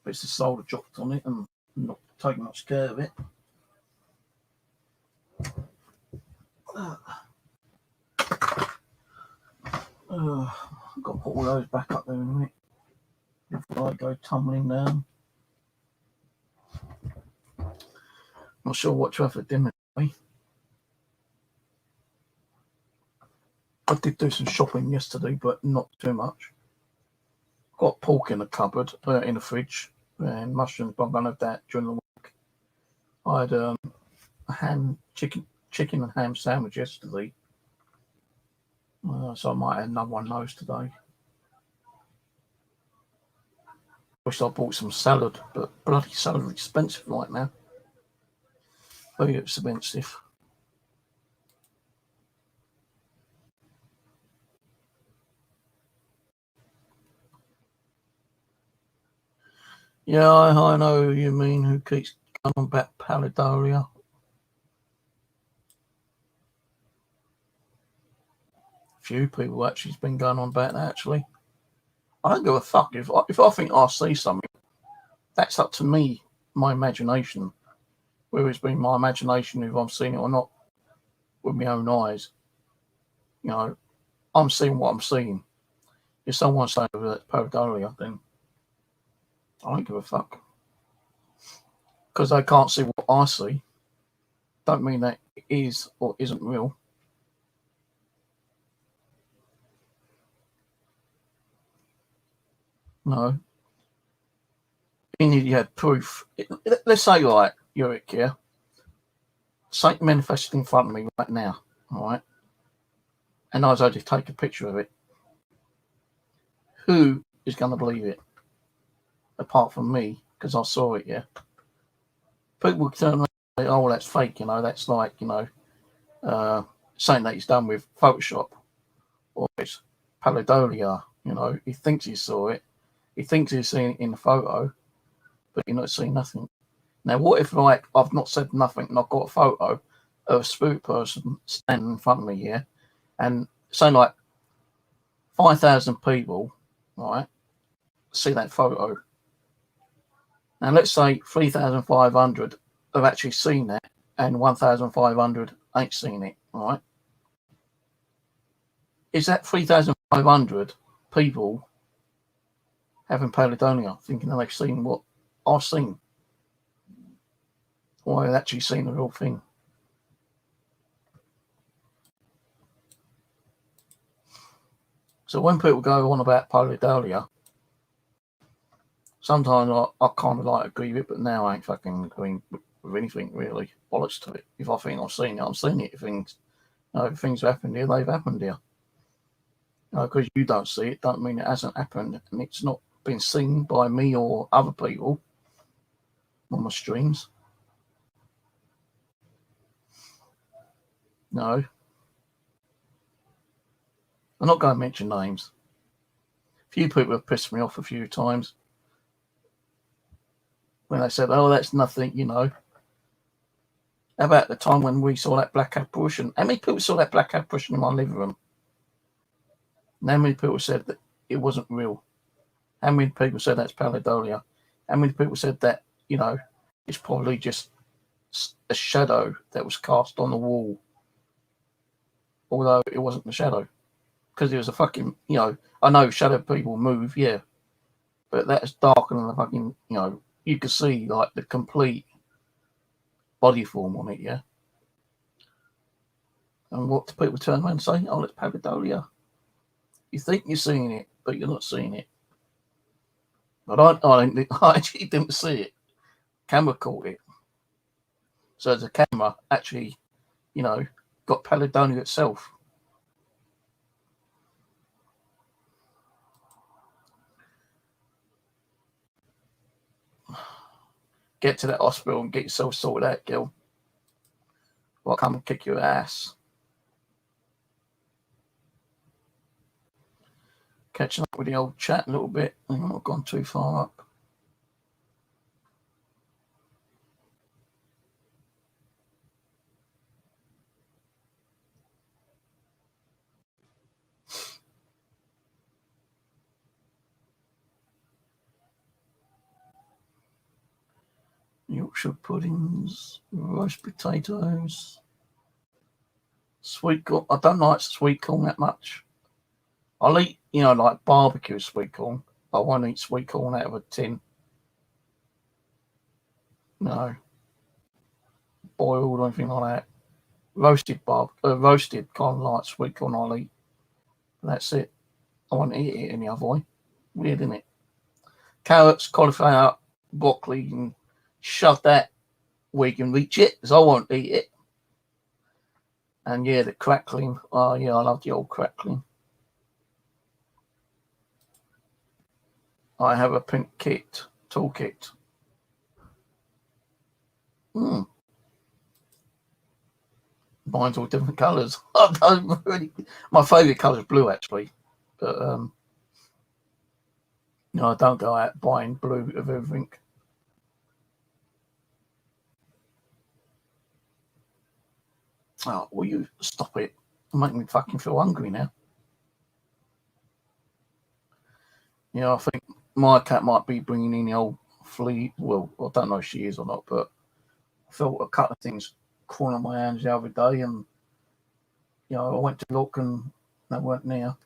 but it's the solder dropped on it and not taking much care of it. I've got to put all those back up there in a minute before I go tumbling down. Not sure what to have for dinner today. I did do some shopping yesterday, but not too much. Got pork in the cupboard, in the fridge, and mushrooms, but I'm going to have that during the week. I had a chicken and ham sandwich yesterday, so I might have another one of those today. Wish I bought some salad, but bloody salad is expensive right now. Very expensive. Yeah, I know who you mean, who keeps going on about pareidolia. Few people actually has been going on about that, actually. I don't give a fuck. If I think I see something, that's up to me, my imagination. Whether it's been my imagination, if I'm seeing it or not, with my own eyes. I'm seeing what I'm seeing. If someone's saying that's pareidolia, then I don't give a fuck. Because they can't see what I see, don't mean that it is or isn't real. No. You need to have proof. Let's say, like, you're here. Something manifested in front of me right now, all right? And I was able to take a picture of it. Who is going to believe it? Apart from me, because I saw it, yeah? People turn around and say, oh, well, that's fake, that's like, saying that he's done with Photoshop. Or it's pareidolia, he thinks he saw it. He thinks he's seen it in the photo, but you're not seeing nothing. Now, what if, like, I've not said nothing and I've got a photo of a spirit person standing in front of me here, and say like 5,000 people, right, see that photo. Now let's say 3,500 have actually seen that, and 1,500 ain't seen it, right? Is that 3,500 people having pareidolia, thinking that they've seen what I've seen, or they've actually seen the real thing? So when people go on about pareidolia, sometimes I kind of like agree with it, but now I ain't fucking agreeing with anything really. Bollocks to it. If I think I've seen it, I've seen it. If things have happened here, they've happened here. Because you don't see it, don't mean it hasn't happened, and it's not been seen by me or other people on my streams. No. I'm not going to mention names. A few people have pissed me off a few times when they said, oh, that's nothing, How about the time when we saw that black apparition? How many people saw that black apparition in my living room? And how many people said that it wasn't real? How many people said that's pareidolia? How many people said that, it's probably just a shadow that was cast on the wall, although it wasn't the shadow? Because it was a fucking, I know shadow people move, yeah, but that's darker than the fucking, you could see like the complete body form on it, yeah. And what do people turn around and say? Oh, it's pareidolia. You think you're seeing it, but you're not seeing it. But I actually didn't see it. Camera caught it. So the camera actually, got pareidolia itself. Get to that hospital and get yourself sorted out, Gil. I'll come and kick your ass. Catching up with the old chat a little bit. I've not gone too far up. Yorkshire puddings, roast potatoes, sweet corn. I don't like sweet corn that much. I'll eat, like barbecue sweet corn. I won't eat sweet corn out of a tin. No. Boiled or anything like that. Roasted kind of like sweet corn I'll eat. That's it. I won't eat it any other way. Weird, isn't it? Carrots, cauliflower, broccoli, you can shove that where you can reach it, because I won't eat it. And yeah, the crackling. Oh yeah, I love the old crackling. I have a pink toolkit. Mine's all different colours. My favourite colour is blue, actually. But I don't go out buying blue of everything. Oh, will you stop it? You're making me fucking feel hungry now. I think my cat might be bringing in the old flea. Well, I don't know if she is or not, but I felt a couple of things crawling on my hands the other day, and I went to look and they weren't near.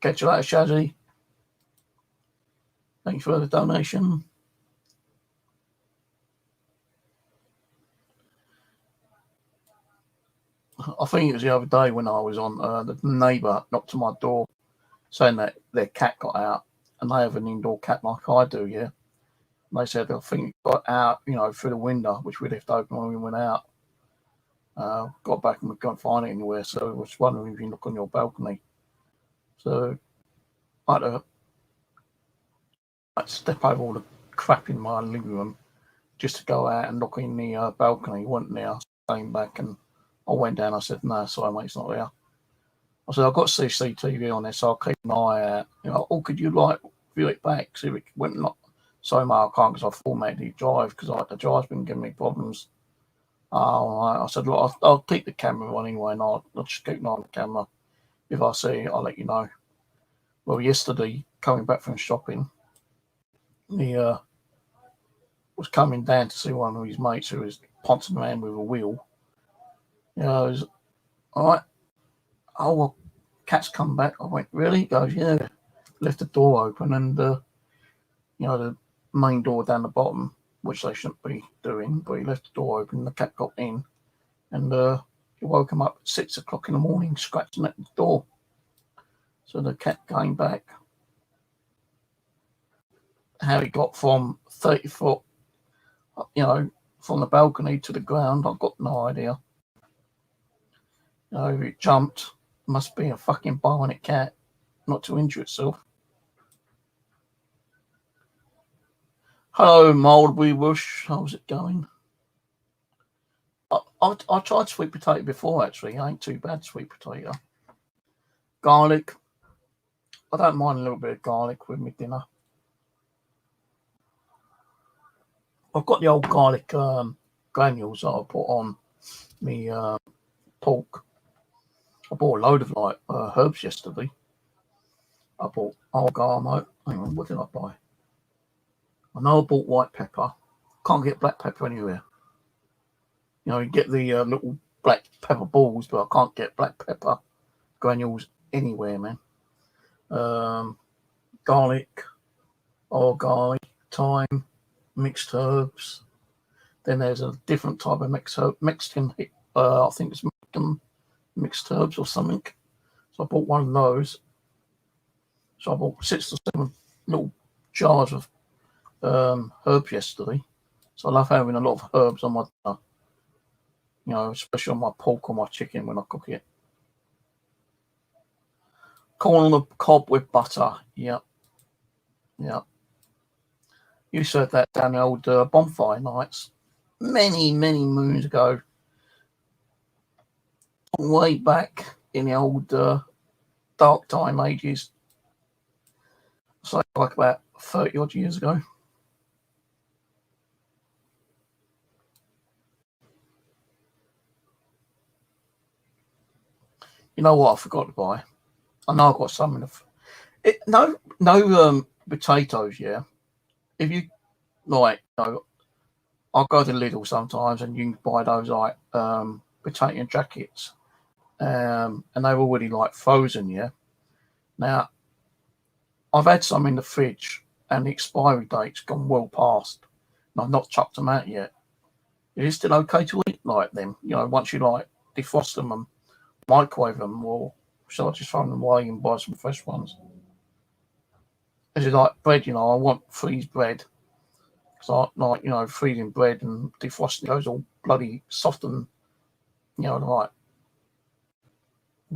Catch you later, Shazzy. Thanks for the donation. I think it was the other day when I was on, the neighbour knocked on my door saying that their cat got out, and they have an indoor cat like I do, yeah. And they said, I think it got out, through the window, which we left open when we went out. Got back and we couldn't find it anywhere, so I was wondering if you look on your balcony. So I had to step over all the crap in my living room just to go out and look in the balcony. It wasn't there. I came back and I went down. I said, no, sorry, mate, it's not there. I said, I've got CCTV on this, so I'll keep an eye out. You know, or could you like view it back, see if it went not so much? I can't because I formatted the drive because like the drive's been giving me problems. I said, look, I'll keep the camera on anyway, and I'll just keep an eye on the camera. If I see it, I'll let you know. Well, yesterday, coming back from shopping, he was coming down to see one of his mates who was ponting around with a wheel. You know, I was, all right, oh, well, cat's come back. I went, really? He goes, yeah. Left the door open and, you know, the main door down the bottom, which they shouldn't be doing, but he left the door open and the cat got in and he woke him up at 6 o'clock in the morning, scratching at the door. So the cat came back. How he got from 30 foot, you know, from the balcony to the ground, I've got no idea. You know, it jumped. Must be a fucking bionic cat, not to injure itself. Hello, Moldby Bush. How's it going? I tried sweet potato before, actually. It ain't too bad, sweet potato. Garlic. I don't mind a little bit of garlic with my dinner. I've got the old garlic granules that I put on me pork. I bought a load of like herbs yesterday. I bought oregano. Hang on, what did I buy? I know I bought white pepper. Can't get black pepper anywhere. You know, you get the little black pepper balls, but I can't get black pepper granules anywhere, man. Garlic, oregano, thyme, mixed herbs. Then there's a different type of mixed herb, Mexican. I think it's Mexican mixed herbs or something. So I bought one of those. So I bought 6 or 7 little jars of herbs yesterday. So I love having a lot of herbs on my dinner. You know, especially on my pork or my chicken when I cook it. Corn on the cob with butter. Yep. Yep. You said that down the old bonfire nights many, many moons ago. Way back in the old dark time ages. So like about 30 odd years ago. You know what I forgot to buy? I know I've got some in the no potatoes, yeah. If you like, you know, I'll go to Lidl sometimes and you can buy those like potato jackets. And they're already like frozen, yeah. Now I've had some in the fridge and the expiry date's gone well past. And I've not chucked them out yet. Is it still okay to eat like them? You know, once you like defrost them and microwave them, or shall I just throw them away and buy some fresh ones? Is it like bread? You know, I want freeze bread because I like, you know, freezing bread and defrosting goes all bloody soft and, you know, like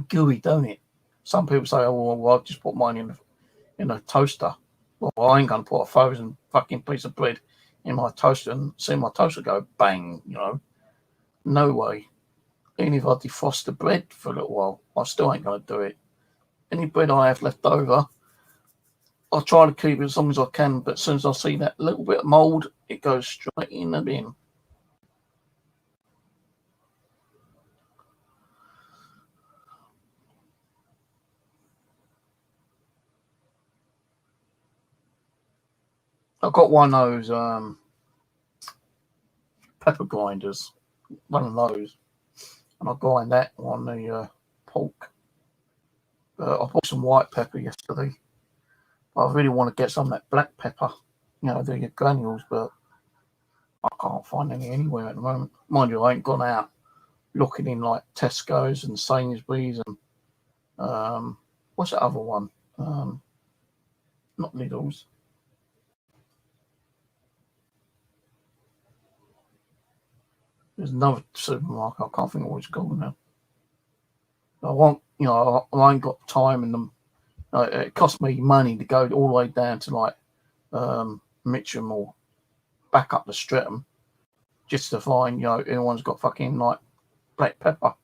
gooey, don't it? Some people say, "Oh, well, I'll just put mine in a toaster." Well, I ain't gonna put a frozen fucking piece of bread in my toaster and see my toaster go bang. You know, no way. Even if I defrost the bread for a little while, I still ain't gonna do it. Any bread I have left over, I'll try to keep it as long as I can. But as soon as I see that little bit of mould, it goes straight in the bin. I've got one of those pepper grinders, one of those, and I grind that on the pork. I bought some white pepper yesterday. I really want to get some of that black pepper, you know, the granules, but I can't find any anywhere at the moment. Mind you, I ain't gone out looking in like Tesco's and Sainsbury's and what's that other one? Not Lidl's. There's another supermarket. I can't think of what it's called now. I want, you know, I ain't got time in them. It cost me money to go all the way down to like Mitcham or back up to Streatham just to find, you know, anyone's got fucking like black pepper.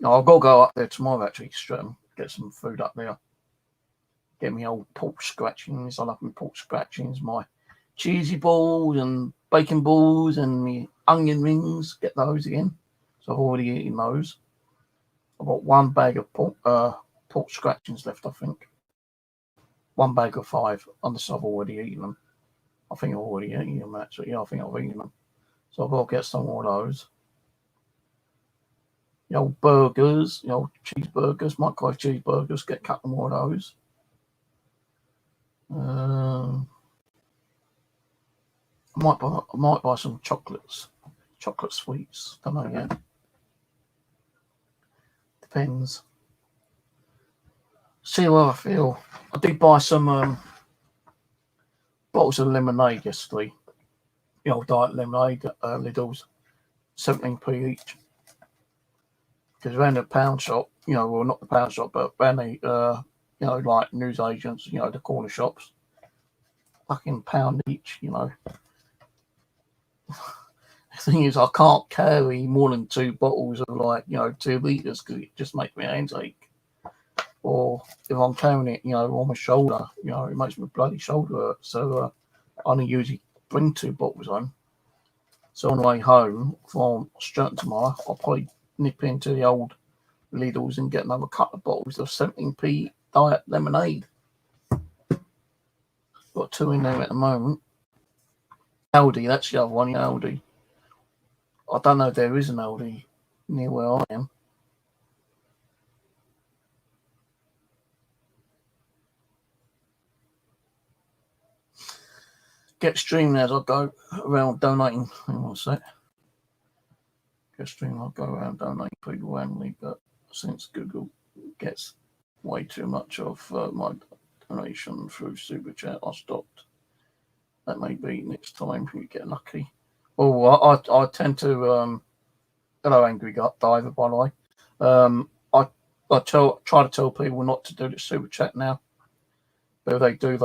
I've got to go up there tomorrow actually, get some food up there. Get me old pork scratchings. I love my pork scratchings, my cheesy balls and bacon balls and my onion rings. Get those again. So I've already eaten those. I've got one bag of pork scratchings left, I think. One bag of 5, unless I've already eaten them. I think I've already eaten them actually. Yeah, I think I've eaten them. So I've got to get some more of those. The old burgers, the old cheeseburgers, microwave cheeseburgers, get a couple more of those. I might buy some chocolate sweets. Don't know yet. Depends. See how I feel. I did buy some bottles of lemonade yesterday. The old diet lemonade, Lidl's, 17p each. Because around the pound shop, well, not the pound shop, but around the, like news agents, the corner shops, fucking £1 each, The thing is, I can't carry more than 2 bottles of 2 litres because it just makes my hands ache. Or if I'm carrying it, on my shoulder, it makes my bloody shoulder hurt. So I only usually bring 2 bottles home. So on the way home from Sturton tomorrow, I'll probably nip into the old Lidl's and get another couple of bottles of 17p diet lemonade. Got 2 in there at the moment. Aldi, that's the other one, Aldi. I don't know if there is an Aldi near where I am. Get streaming as I go around donating. Hang on a sec. Get streaming, I'll go around donating people randomly, but since Google gets way too much of my donation through Super Chat, I stopped. That may be next time you get lucky. Oh, I tend to hello, Angry Diver, by the way. I try to tell people not to do the Super Chat now. But if they do,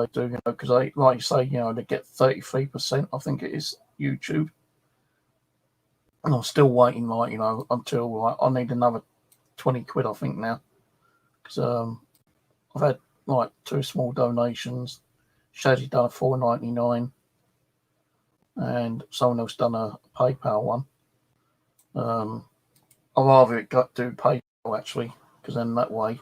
because they, like you say, they get 33%, I think it is, YouTube. And I'm still waiting, until I need another 20 quid, I think, now. Because I've had, 2 small donations. Shazzy done a $4.99. And someone else done a PayPal one. I'd rather it do PayPal, actually, because then that way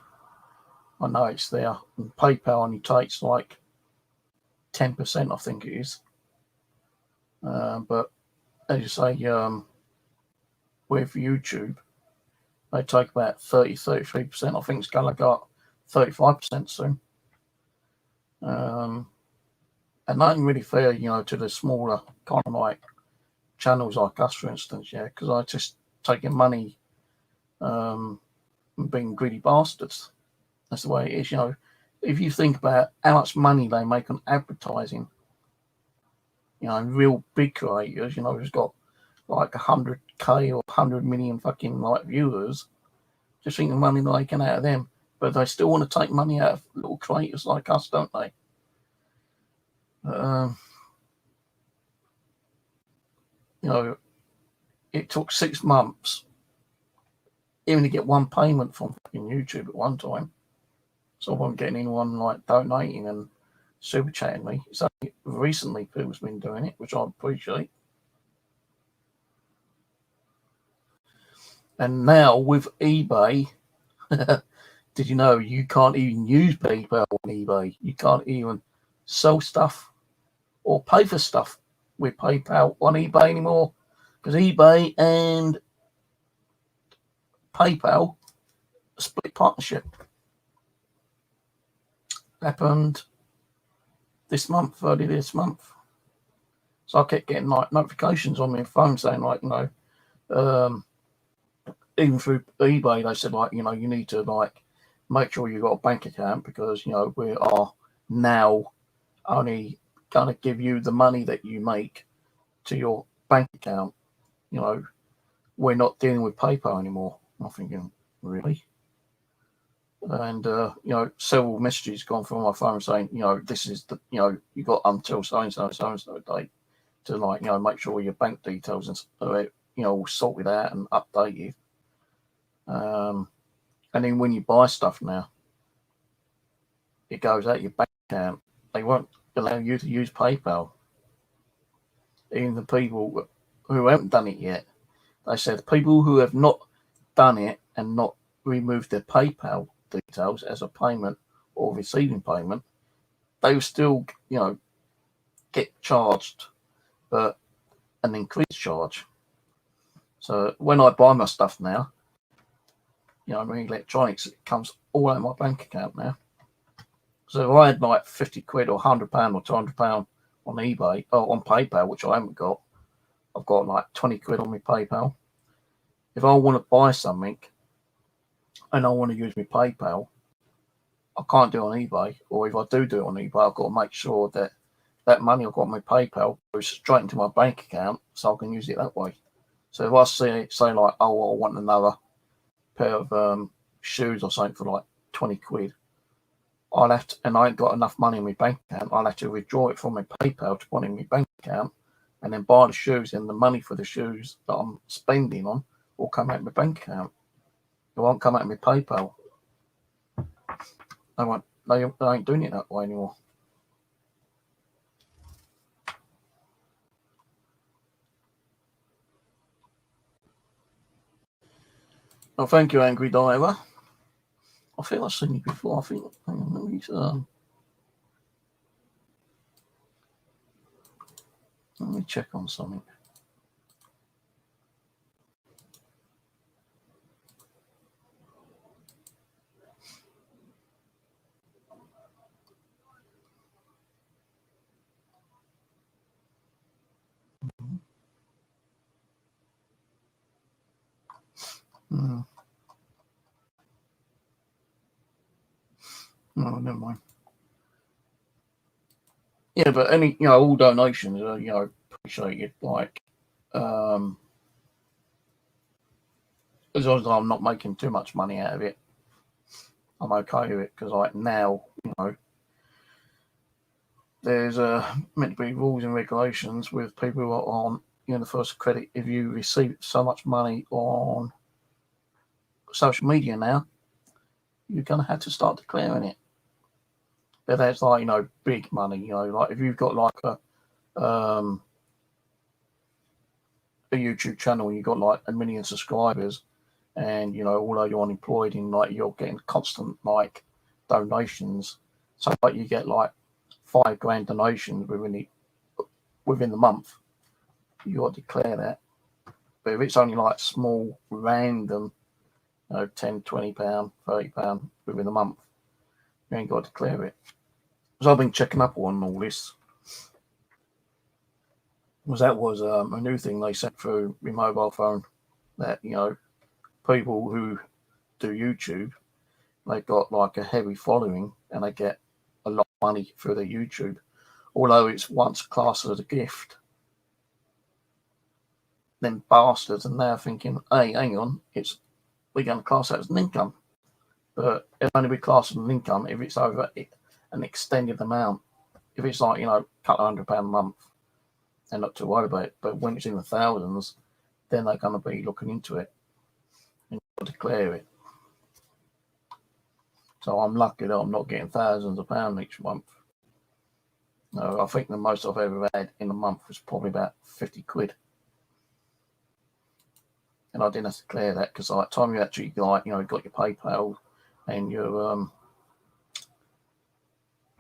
I know it's there. And PayPal only takes 10%, I think it is. But as you say, with YouTube, they take about 33%. I think it's going to go up 35% soon. And nothing really fair, to the smaller kind of channels like us, for instance, because I just taking money and being greedy bastards. That's the way it is, If you think about how much money they make on advertising, real big creators, who's got 100k or 100 million fucking viewers, just think of money they can out of them. But they still want to take money out of little creators like us, don't they? It took 6 months even to get one payment from fucking YouTube at one time. So I wasn't getting anyone donating and super chatting me. So recently people's been doing it, which I appreciate. And now with eBay, did you know you can't even use PayPal on eBay? You can't even sell stuff or pay for stuff with PayPal on eBay anymore, because eBay and PayPal split partnership. Happened this month, early this month. So I kept getting notifications on my phone saying even through eBay they said you need to make sure you got a bank account, because we are now only going to give you the money that you make to your bank account. We're not dealing with PayPal anymore. I'm thinking, really? And several messages gone from my phone saying, this is the, you got until so and so date to make sure your bank details and all sorted out and updated. And then when you buy stuff now, it goes out your bank account. They won't allow you to use PayPal. Even the people who haven't done it yet, they said people who have not done it and not removed their PayPal details as a payment or receiving payment, they will still, get charged, but an increased charge. So when I buy my stuff now, electronics, it comes all out of my bank account now. So if I had like 50 quid or £100 or £200 on eBay or on PayPal, which I haven't got, I've got like 20 quid on my PayPal. If I want to buy something and I want to use my PayPal, I can't do it on eBay. Or if I do it on eBay, I've got to make sure that that money I've got on my PayPal goes straight into my bank account so I can use it that way. So if I say like, oh, I want another pair of shoes or something for like 20 quid, I'll have to, and I ain't got enough money in my bank account, I'll have to withdraw it from my PayPal to put in my bank account and then buy the shoes, and the money for the shoes that I'm spending on will come out of my bank account. It won't come out of my PayPal. They ain't doing it that way anymore. Oh, thank you, Angry Diver. I feel I've seen you before. I think, hang on, let me check on something. No, never mind. Yeah, but any, all donations are, appreciated. Like, as long as I'm not making too much money out of it, I'm okay with it. Because like now, there's meant to be rules and regulations with people who are on universal credit. If you receive so much money on social media now, you're going to have to start declaring it. But that's like, big money, like if you've got like a YouTube channel and you've got like 1 million subscribers and, although you're unemployed and like you're getting constant like donations, so like you get like £5,000 donations within the month, you got to declare that. But if it's only like small, random, £10, £20, £30 within a month, you ain't got to declare it. So I've been checking up on all this. Because that was a new thing they sent through my mobile phone, that, people who do YouTube, they got like a heavy following and they get a lot of money through their YouTube, although it's once classed as a gift. Then bastards are now thinking, hey, hang on, we're going to class that as an income. But it'll only be classed as an income if it's over an extended amount. If it's like, a couple of £100 a month, they're not too worried about it. But when it's in the thousands, then they're going to be looking into it and declare it. So I'm lucky that I'm not getting thousands of pounds each month. I think the most I've ever had in a month was probably about 50 quid. And I didn't have to declare that because by the time you actually got your PayPal and your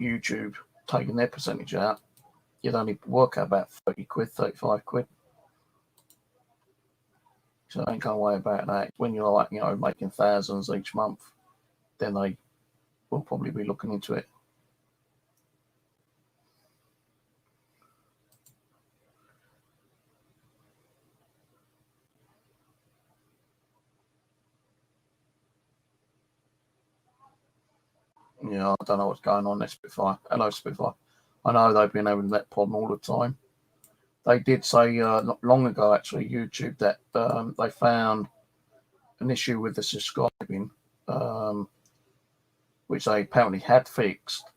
YouTube taking their percentage out, you'd only work out about 30 quid, 35 quid. So I ain't going to worry about that. When you're making thousands each month, then they will probably be looking into it. I don't know what's going on there, Spitfire. Hello, Spitfire. I know they've been having that problem all the time. They did say not long ago, actually, YouTube, that they found an issue with the subscribing, which they apparently had fixed,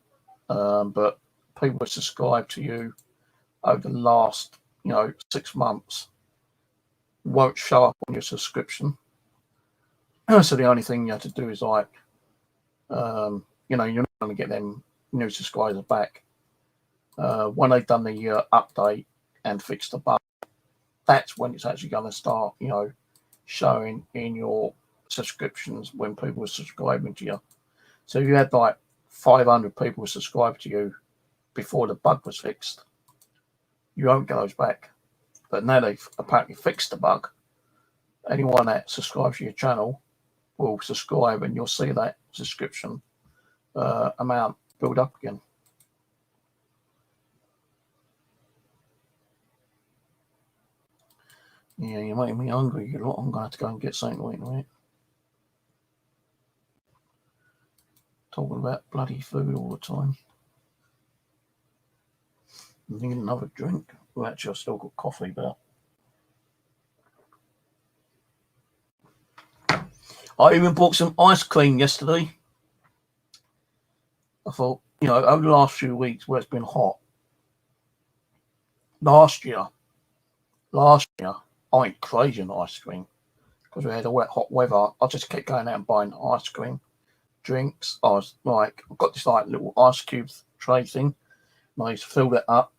but people who subscribed to you over the last 6 months won't show up on your subscription. So the only thing you have to do is like, you're not going to get them new subscribers back. When they've done the update and fixed the bug, that's when it's actually going to start, showing in your subscriptions when people are subscribing to you. So if you had like 500 people subscribe to you before the bug was fixed, you won't get those back. But now they've apparently fixed the bug, anyone that subscribes to your channel will subscribe and you'll see that subscription amount build up again. Yeah, you're making me hungry. I'm going to have to go and get something to eat, right? Talking about bloody food all the time. I'm thinking another drink. Well, actually, I've still got coffee, but I even bought some ice cream yesterday. I thought, over the last few weeks where it's been hot, last year, I went crazy on ice cream because we had a wet, hot weather. I just kept going out and buying ice cream, drinks. I've got this like little ice cube tray thing. And I used to fill that up,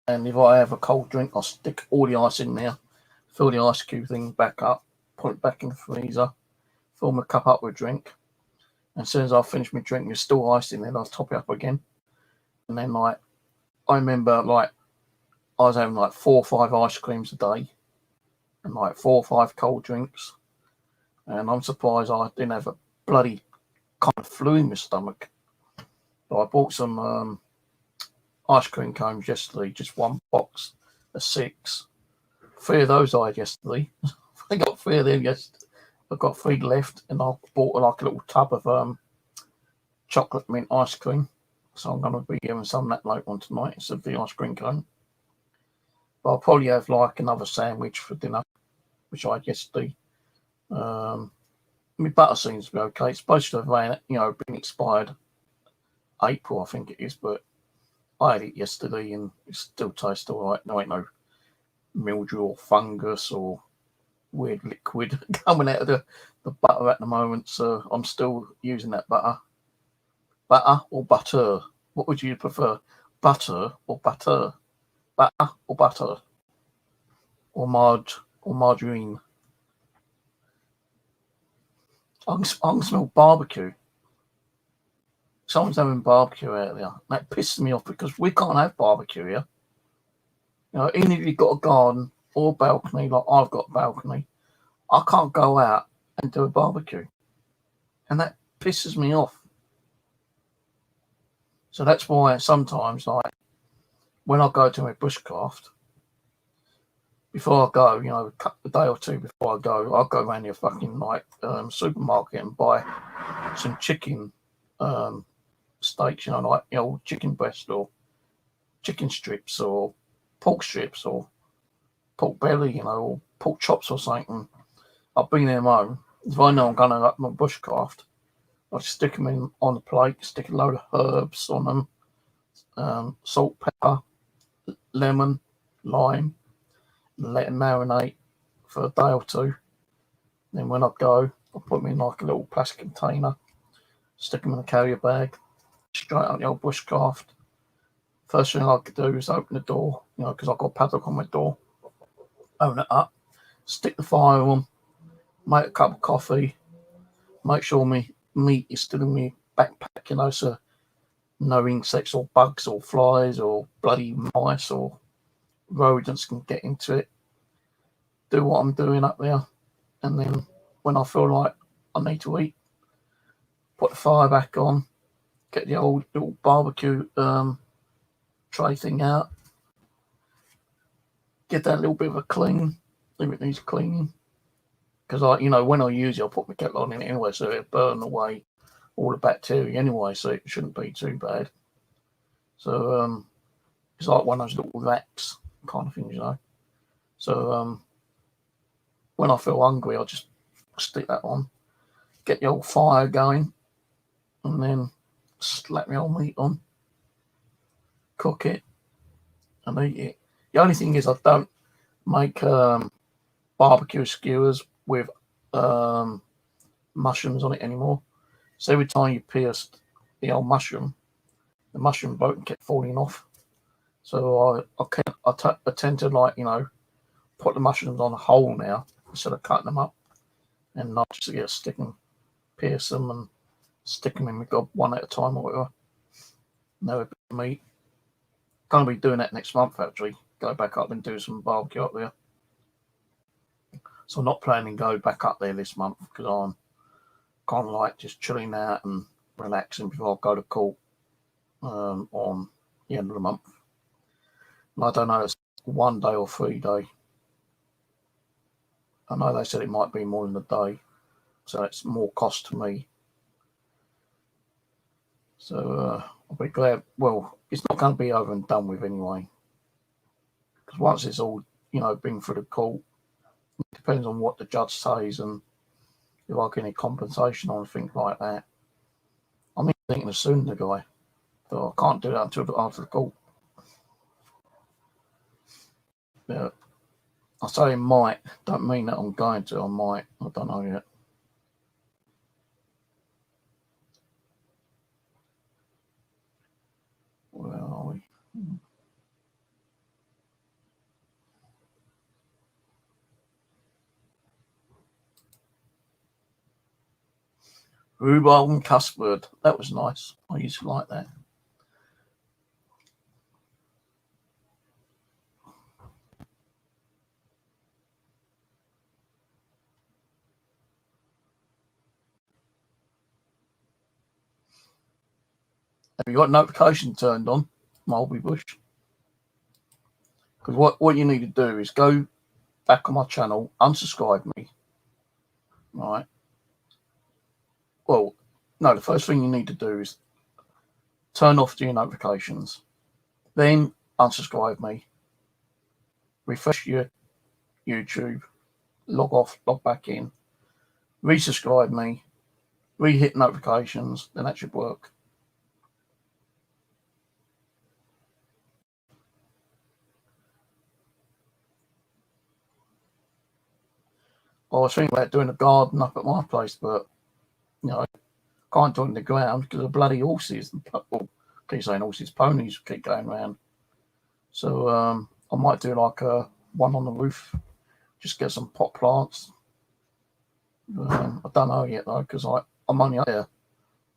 and if I have a cold drink, I'll stick all the ice in there, fill the ice cube thing back up, put it back in the freezer, fill my cup up with a drink. And as soon as I finish my drink, there's still ice in there, I'll top it up again. And then I remember I was having 4 or 5 ice creams a day and 4 or 5 cold drinks. And I'm surprised I didn't have a bloody kind of flu in my stomach. So I bought some ice cream cones yesterday, just one box of 6. 3 of those I had yesterday. I got 3 of them yesterday. I've got 3 left, and I bought a little tub of chocolate mint ice cream. So I'm going to be having some of that later on tonight instead of the ice cream cone. But I'll probably have another sandwich for dinner, which I had yesterday. My butter seems to be okay. It's supposed to have been expired April, I think it is, but I had it yesterday and it still tastes all right. There ain't no mildew or fungus or weird liquid coming out of the butter at the moment, so I'm still using that butter. Butter or butter? What would you prefer? Butter or butter? Butter or butter? Or margarine? I can smell barbecue. Someone's having barbecue out there. That pisses me off because we can't have barbecue here. Even if you've got a garden or a balcony, like I've got a balcony, I can't go out and do a barbecue. And that pisses me off. So that's why sometimes, when I go to my bushcraft, before I go, a day or two before I go, I'll go around your fucking supermarket and buy some chicken steaks, chicken breast or chicken strips or pork strips or pork belly, or pork chops or something. I'll bring them home. If I know I'm going to up my bushcraft, I'll stick them on the plate, stick a load of herbs on them, salt, pepper, lemon, lime, and let them marinate for a day or two. Then when I go, I'll put them in a little plastic container, stick them in a carrier bag, straight out the old bushcraft. First thing I could do is open the door, because I've got a padlock on my door. Open it up, stick the fire on, make a cup of coffee, make sure my meat is still in my backpack, so no insects or bugs or flies or bloody mice or rodents can get into it. Do what I'm doing up there, and then when I feel like I need to eat, put the fire back on, get the old little barbecue tray thing out, get that little bit of a clean, if it needs cleaning. Because when I use it, I'll put my kettle on in it anyway, so it'll burn away all the bacteria anyway, so it shouldn't be too bad. So it's like one of those little racks kind of things, So when I feel hungry, I'll just stick that on, get the old fire going, and then slap my old meat on, cook it, and eat it. The only thing is I don't make barbecue skewers with mushrooms on it anymore. So every time you pierced the old mushroom, the mushroom boat kept falling off. So I tend to, like, put the mushrooms on a hole now instead of cutting them up, and not just get a stick and pierce them and stick them in my gob one at a time or whatever. No bit of meat. Gonna be doing that next month actually. Go back up and do some barbecue up there. So I'm not planning to go back up there this month because I'm kind of like just chilling out and relaxing before I go to court on the end of the month. And I don't know, it's 1 day or 3 day. I know they said it might be more than a day, so it's more cost to me. So I'll be glad. Well, it's not going to be over and done with anyway, because once it's all been through the court, it depends on what the judge says and if I get any compensation or things like that. I'm even thinking of suing the guy, but I can't do that until after the court. Yeah. I say might, don't mean that I'm going to, I might, I don't know yet. Where are we? Rhubarb and custard, that was nice. I used to like that. Have you got notification turned on, Mulberry Bush? Because what you need to do is go back on my channel, unsubscribe me, right? Well, no, the first thing you need to do is turn off your notifications, then unsubscribe me, refresh your YouTube, log off, log back in, resubscribe me, re-hit notifications, then that should work. I was thinking about doing a garden up at my place, but can't do it in the ground because of bloody horses. Keep saying horses, ponies keep going around. So I might do like a one on the roof, just get some pot plants. I don't know yet though, because I'm only up there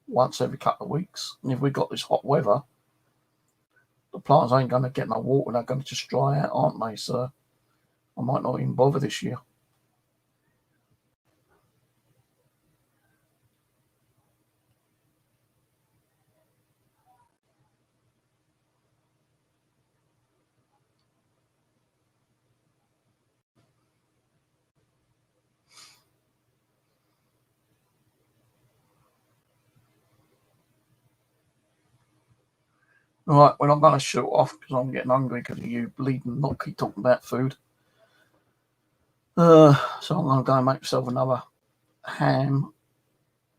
once every couple of weeks, and if we got this hot weather, the plants ain't going to get no water. They're going to just dry out, aren't they? So I might not even bother this year. All right, well, I'm going to shoot off because I'm getting hungry because of you bleeding not keep talking about food. So I'm going to go and make myself another ham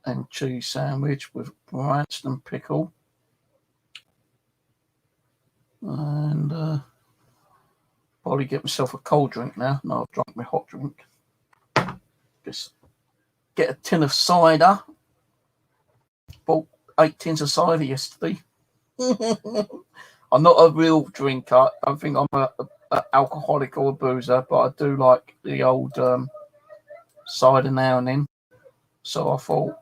and cheese sandwich with Branston pickle. And probably get myself a cold drink now. No, I've drunk my hot drink. Just get a tin of cider. Bought 8 tins of cider yesterday. I'm not a real drinker. I don't think I'm an alcoholic or a boozer, but I do like the old cider now and then. So I thought,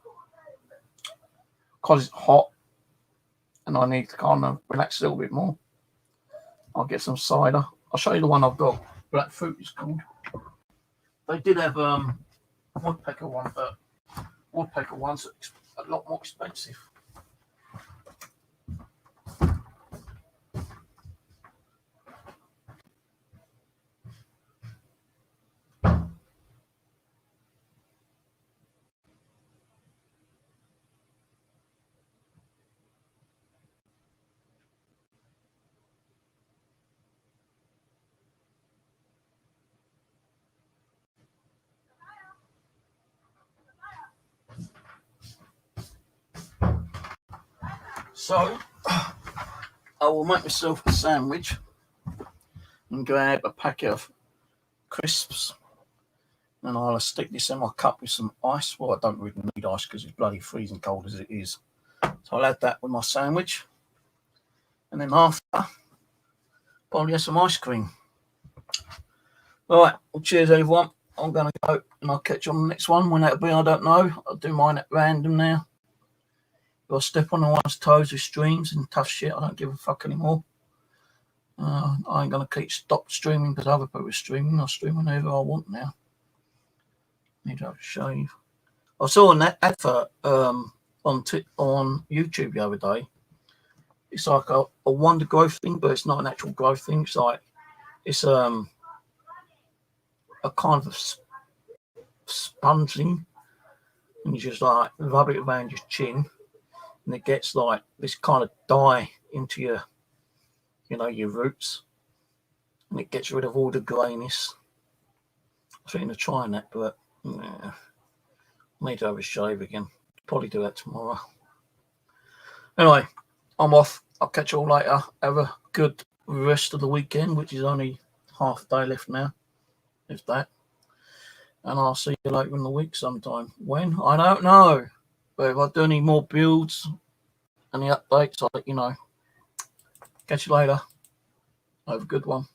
because it's hot and I need to kind of relax a little bit more, I'll get some cider. I'll show you the one I've got. Black Fruit is called. They did have woodpecker one, but woodpecker one's a lot more expensive. So I will make myself a sandwich and grab a packet of crisps And I'll stick this in my cup with some ice. Well, I don't really need ice because it's bloody freezing cold as it is. So I'll add that with my sandwich. And then after, probably have some ice cream. All right, well, cheers everyone. I'm going to go and I'll catch you on the next one. When that'll be, I don't know. I'll do mine at random now. If I step on one's toes with streams and tough shit, I don't give a fuck anymore. I ain't going to stop streaming because other people are streaming. I'll stream whenever I want now. Need to have a shave. I saw an advert on YouTube the other day. It's like a wonder growth thing, but it's not an actual growth thing. It's like it's a kind of sponge thing, and you just like rub it around your chin, and it gets like this kind of dye into your roots, and it gets rid of all the greyness. I was thinking of trying that, but yeah, I need to have a shave again. Probably do that tomorrow. Anyway, I'm off. I'll catch you all later. Have a good rest of the weekend, which is only half a day left now, if that. And I'll see you later in the week sometime. When? I don't know. But if I do any more builds and the updates, I'll let you know. Catch you later. Have a good one.